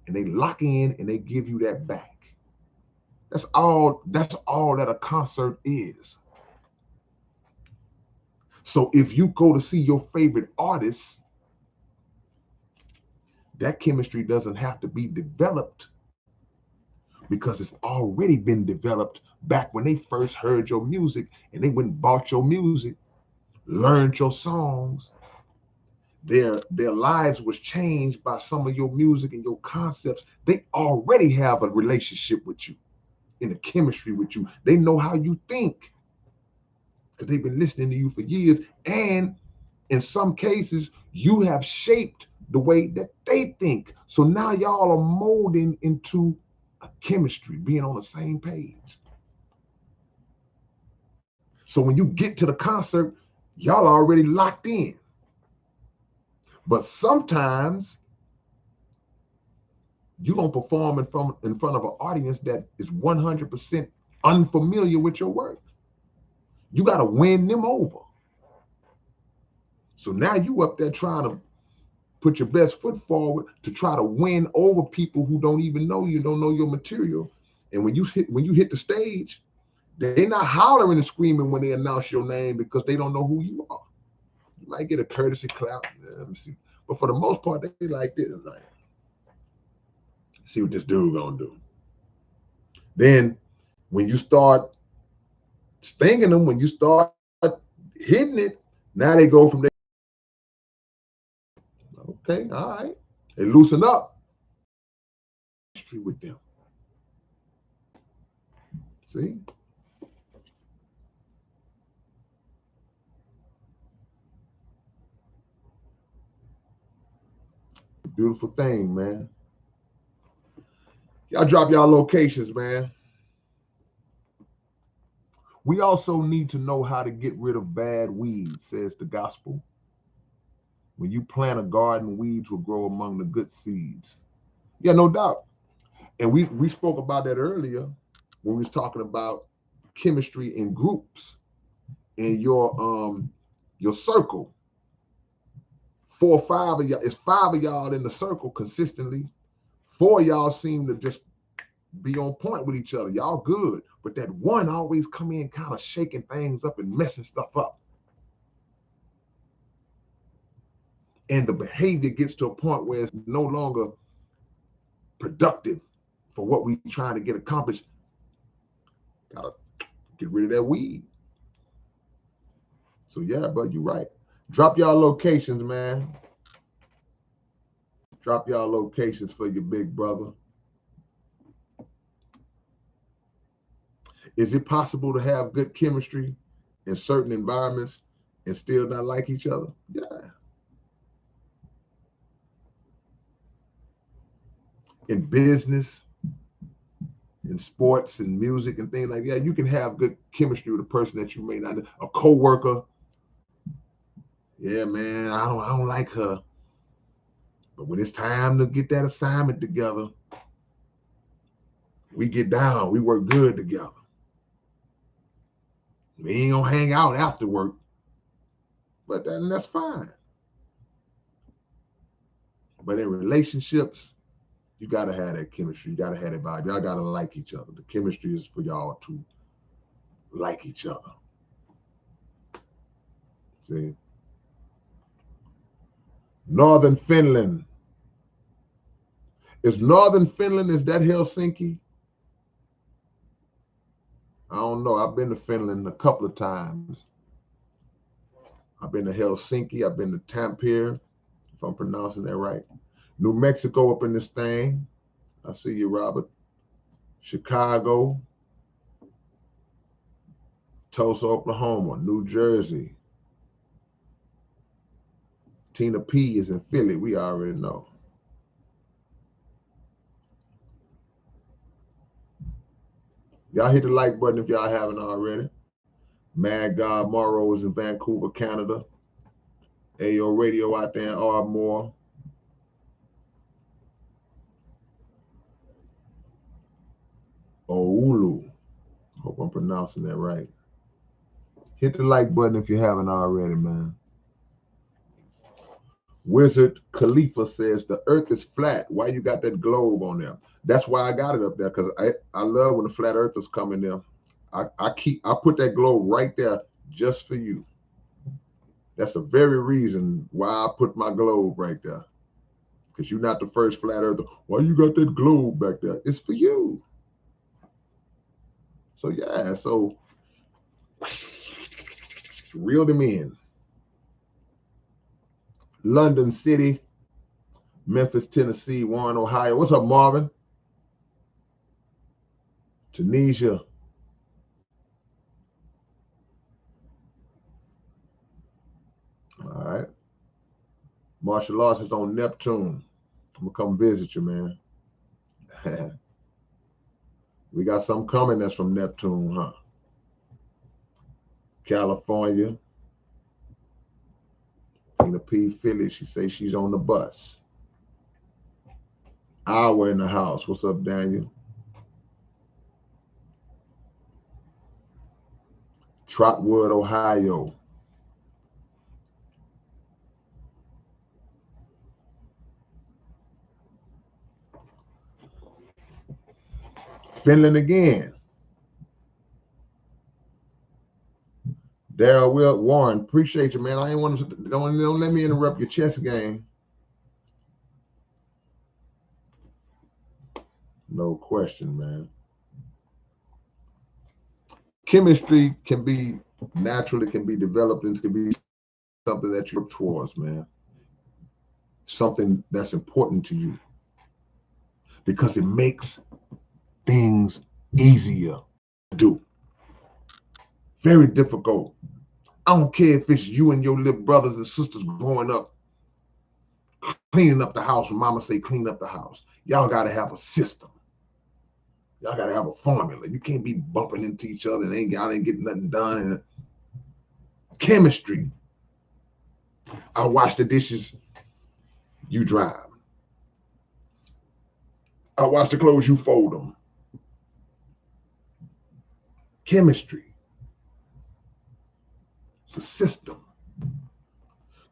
and they lock in and they give you that back. That's all that a concert is. So if you go to see your favorite artist, that chemistry doesn't have to be developed because it's already been developed back when they first heard your music and they went and bought your music, learned your songs. Their lives was changed by some of your music and your concepts. They already have a relationship with you, in a chemistry with you. They know how you think because they've been listening to you for years. And in some cases, you have shaped the way that they think. So now y'all are molding into a chemistry, being on the same page. So when you get to the concert, y'all already locked in. But sometimes you don't perform in front of an audience that is 100% unfamiliar with your work. You got to win them over. So now you up there trying to put your best foot forward to try to win over people who don't even know you, don't know your material. And when you hit the stage, they're not hollering and screaming when they announce your name because they don't know who you are. You might get a courtesy clap. Let me see. But for the most part, they like this. Like, see what this dude gonna do. Then when you start stinging them, when you start hitting it, now they go from there. Okay, all right. They loosen up. With them. See? Beautiful thing, man. Y'all drop y'all locations, man. We also need to know how to get rid of bad weeds, says the gospel. When you plant a garden, weeds will grow among the good seeds. Yeah, no doubt. And we spoke about that earlier when we was talking about chemistry in groups in your circle. 4 or 5 of y'all, it's 5 of y'all in the circle consistently. 4 of y'all seem to just be on point with each other. Y'all good. But that one always come in kind of shaking things up and messing stuff up. And the behavior gets to a point where it's no longer productive for what we trying to get accomplished. Gotta get rid of that weed. So yeah, bud, you're right. Drop y'all locations, man. Drop y'all locations for your big brother. Is it possible to have good chemistry in certain environments and still not like each other? Yeah. In business, in sports and music and things like that, you can have good chemistry with a person that you may not know. A coworker. Yeah, man, I don't like her. But when it's time to get that assignment together, we get down, we work good together. We ain't gonna hang out after work, but that's fine. But in relationships, you gotta have that chemistry. You gotta have that vibe. Y'all gotta like each other. The chemistry is for y'all to like each other. See? Northern Finland. Is Northern Finland, is that Helsinki? I don't know. I've been to Finland a couple of times. I've been to Helsinki. I've been to Tampere, if I'm pronouncing that right. New Mexico up in this thing. I see you, Robert. Chicago. Tulsa, Oklahoma. New Jersey. Tina P is in Philly. We already know. Y'all hit the like button if y'all haven't already. Mad God Morrow is in Vancouver, Canada. AO Radio out there in Ardmore. Oulu. Hope I'm pronouncing that right. Hit the like button if you haven't already, man. Wizard Khalifa says the earth is flat. Why you got that globe on there? That's why I got it up there, because I love when the flat earthers come in there. I put that globe right there just for you. That's the very reason why I put my globe right there. Because you're not the first flat earther. Why you got that globe back there? It's for you. So yeah, so reel them in. London City, Memphis, Tennessee, Warren, Ohio. What's up, Marvin? Tunisia. All right. Martial arts is on Neptune. I'm gonna come visit you, man. We got something coming that's from Neptune, huh? California. Tina P. Philly, she says she's on the bus. Hour in the house. What's up, Daniel? Trotwood, Ohio. Finland again. Daryl Will Warren, appreciate you, man. I ain't want to don't let me interrupt your chess game. No question, man. Chemistry can be naturally can be developed and can be something that you work towards, man. Something that's important to you because it makes things easier to do. Very difficult. I don't care if it's you and your little brothers and sisters growing up, cleaning up the house when mama say clean up the house. Y'all got to have a system. Y'all got to have a formula. You can't be bumping into each other and y'all ain't getting nothing done. And chemistry. I wash the dishes, you drive. I wash the clothes, you fold them. Chemistry. It's a system.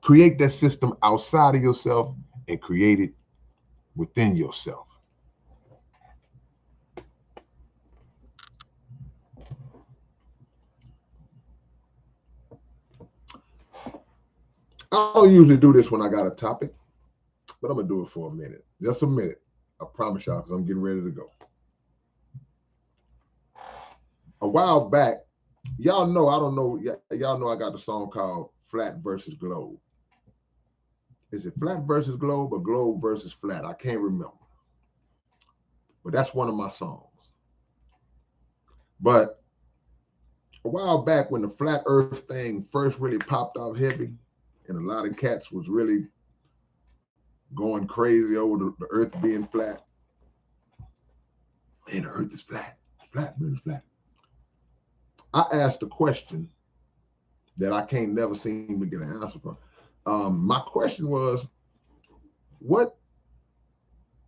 Create that system outside of yourself and create it within yourself. I don't usually do this when I got a topic, but I'm going to do it for a minute. Just a minute. I promise y'all, because I'm getting ready to go. A while back, y'all know, I don't know, y'all know I got the song called Flat versus Globe. Is it flat versus globe or globe versus flat? I can't remember. But that's one of my songs. But a while back when the flat earth thing first really popped off heavy, and a lot of cats was really going crazy over the earth being flat. And the earth is flat. Flat, man, it's flat. I asked a question that I can't never seem to get an answer from. My question was, what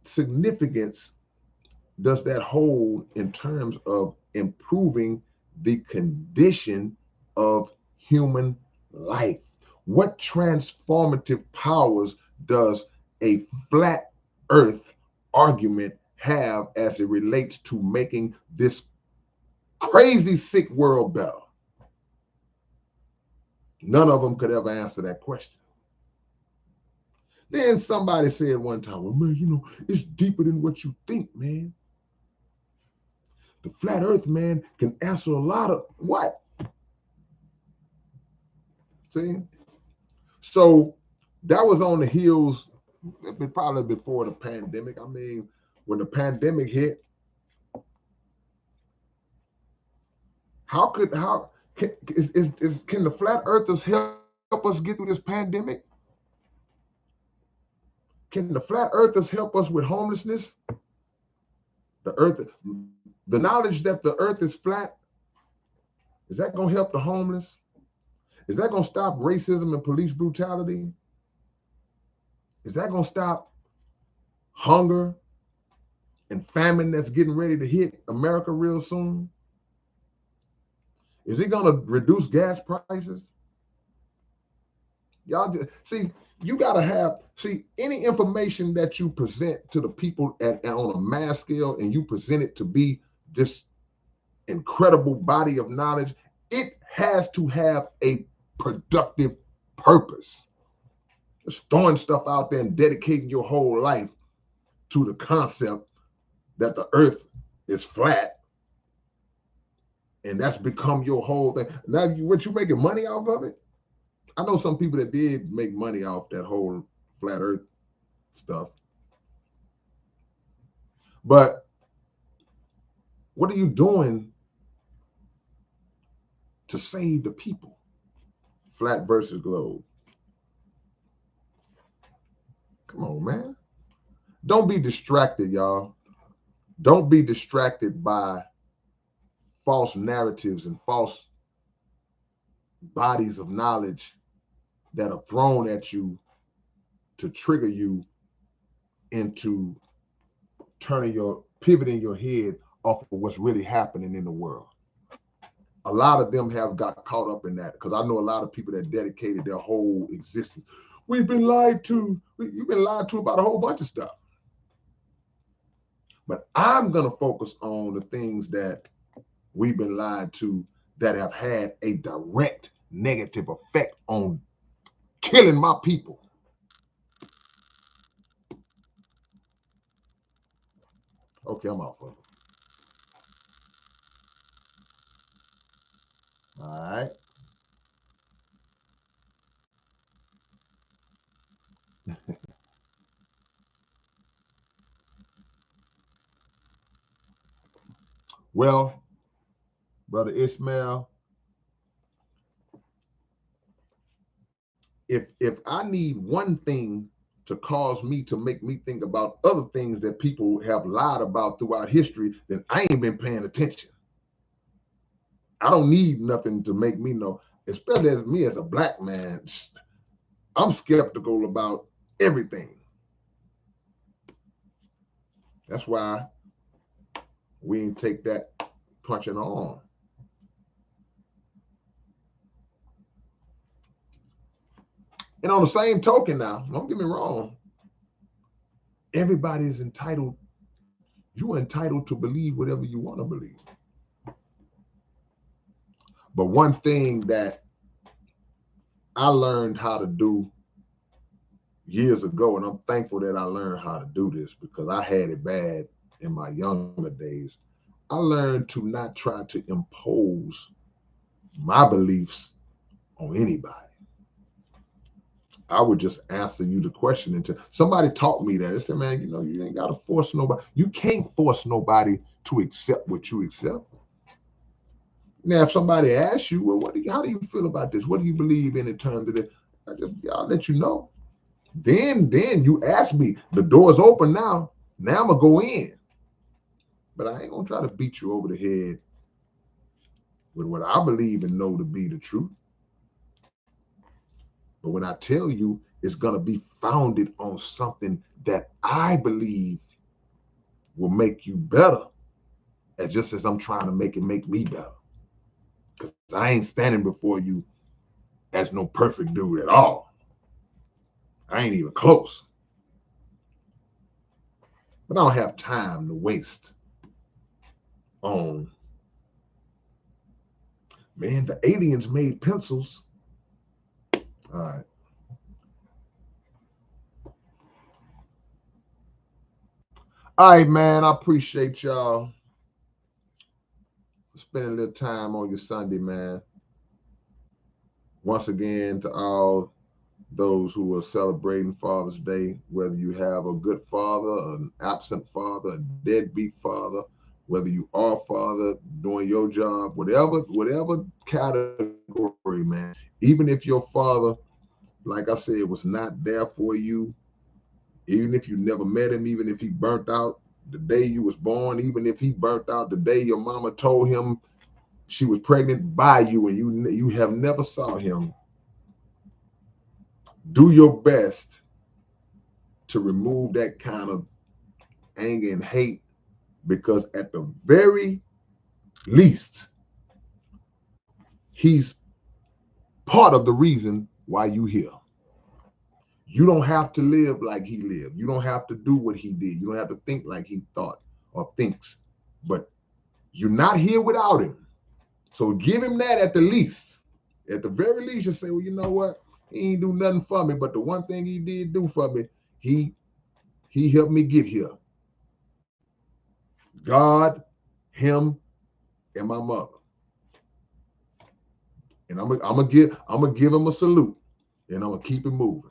significance does that hold in terms of improving the condition of human life? What transformative powers does a flat earth argument have as it relates to making this crazy sick world better? None of them could ever answer that question. Then somebody said one time, well, man, you know, it's deeper than what you think, man. The flat earth, man, can answer a lot of what? See? So that was on the heels, probably before the pandemic. I mean, when the pandemic hit, can the flat earthers help us get through this pandemic? Can the flat earthers help us with homelessness? The knowledge that the earth is flat, is that going to help the homeless? Is that going to stop racism and police brutality? Is that going to stop hunger and famine that's getting ready to hit America real soon? Is it going to reduce gas prices? Y'all just, see, you got to have, any information that you present to the people on a mass scale and you present it to be this incredible body of knowledge, it has to have a productive purpose. Just throwing stuff out there and dedicating your whole life to the concept that the earth is flat and that's become your whole thing. Now, what, you making money off of it? I know some people that did make money off that whole flat earth stuff. But what are you doing to save the people? Flat versus globe. Come on, man. Don't be distracted, y'all. Don't be distracted by false narratives and false bodies of knowledge that are thrown at you to trigger you into pivoting your head off of what's really happening in the world. A lot of them have got caught up in that, because I know a lot of people that dedicated their whole existence. We've been lied to. You've been lied to about a whole bunch of stuff. But I'm going to focus on the things that we've been lied to that have had a direct negative effect on killing my people. Okay, I'm off of it. All right. Well, Brother Ishmael, if I need one thing to cause me to make me think about other things that people have lied about throughout history, then I ain't been paying attention. I don't need nothing to make me know, especially as me as a black man. I'm skeptical about everything. That's why we ain't take that punch in the arm. And on the same token now, don't get me wrong, everybody is entitled, you're entitled to believe whatever you want to believe. But one thing that I learned how to do years ago, and I'm thankful that I learned how to do this because I had it bad in my younger days. I learned to not try to impose my beliefs on anybody. I would just answer you the question until somebody taught me that. They said, man, you ain't got to force nobody. You can't force nobody to accept what you accept. Now, if somebody asks you, well, how do you feel about this? What do you believe in terms of this? I'll let you know. Then you ask me. The door's open now. Now I'm going to go in. But I ain't going to try to beat you over the head with what I believe and know to be the truth. But when I tell you, it's going to be founded on something that I believe will make you better, and just as I'm trying to make me better. Because I ain't standing before you as no perfect dude at all. I ain't even close. But I don't have time to waste on, man, the aliens made pencils. All right. All right, man. I appreciate y'all spending a little time on your Sunday, man. Once again, to all those who are celebrating Father's Day, whether you have a good father, an absent father, a deadbeat father, whether you are father doing your job, whatever category, man. Even if your father, like I said, was not there for you, even if you never met him, even if he burnt out the day you was born, even if he burnt out the day your mama told him she was pregnant by you and you have never saw him, do your best to remove that kind of anger and hate, because at the very least, he's part of the reason why you here. You don't have to live like he lived. You don't have to do what he did. You don't have to think like he thought or thinks. But you're not here without him. So give him that at the least. At the very least, you say, well, you know what? He ain't do nothing for me. But the one thing he did do for me, he helped me get here. God, him, and my mother. And I'm gonna give him a salute. And I'm gonna keep it moving.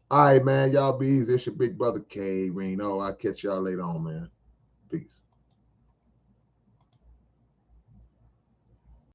All right, man. Y'all be easy. It's your big brother K-Rino. I'll catch y'all later on, man. Peace.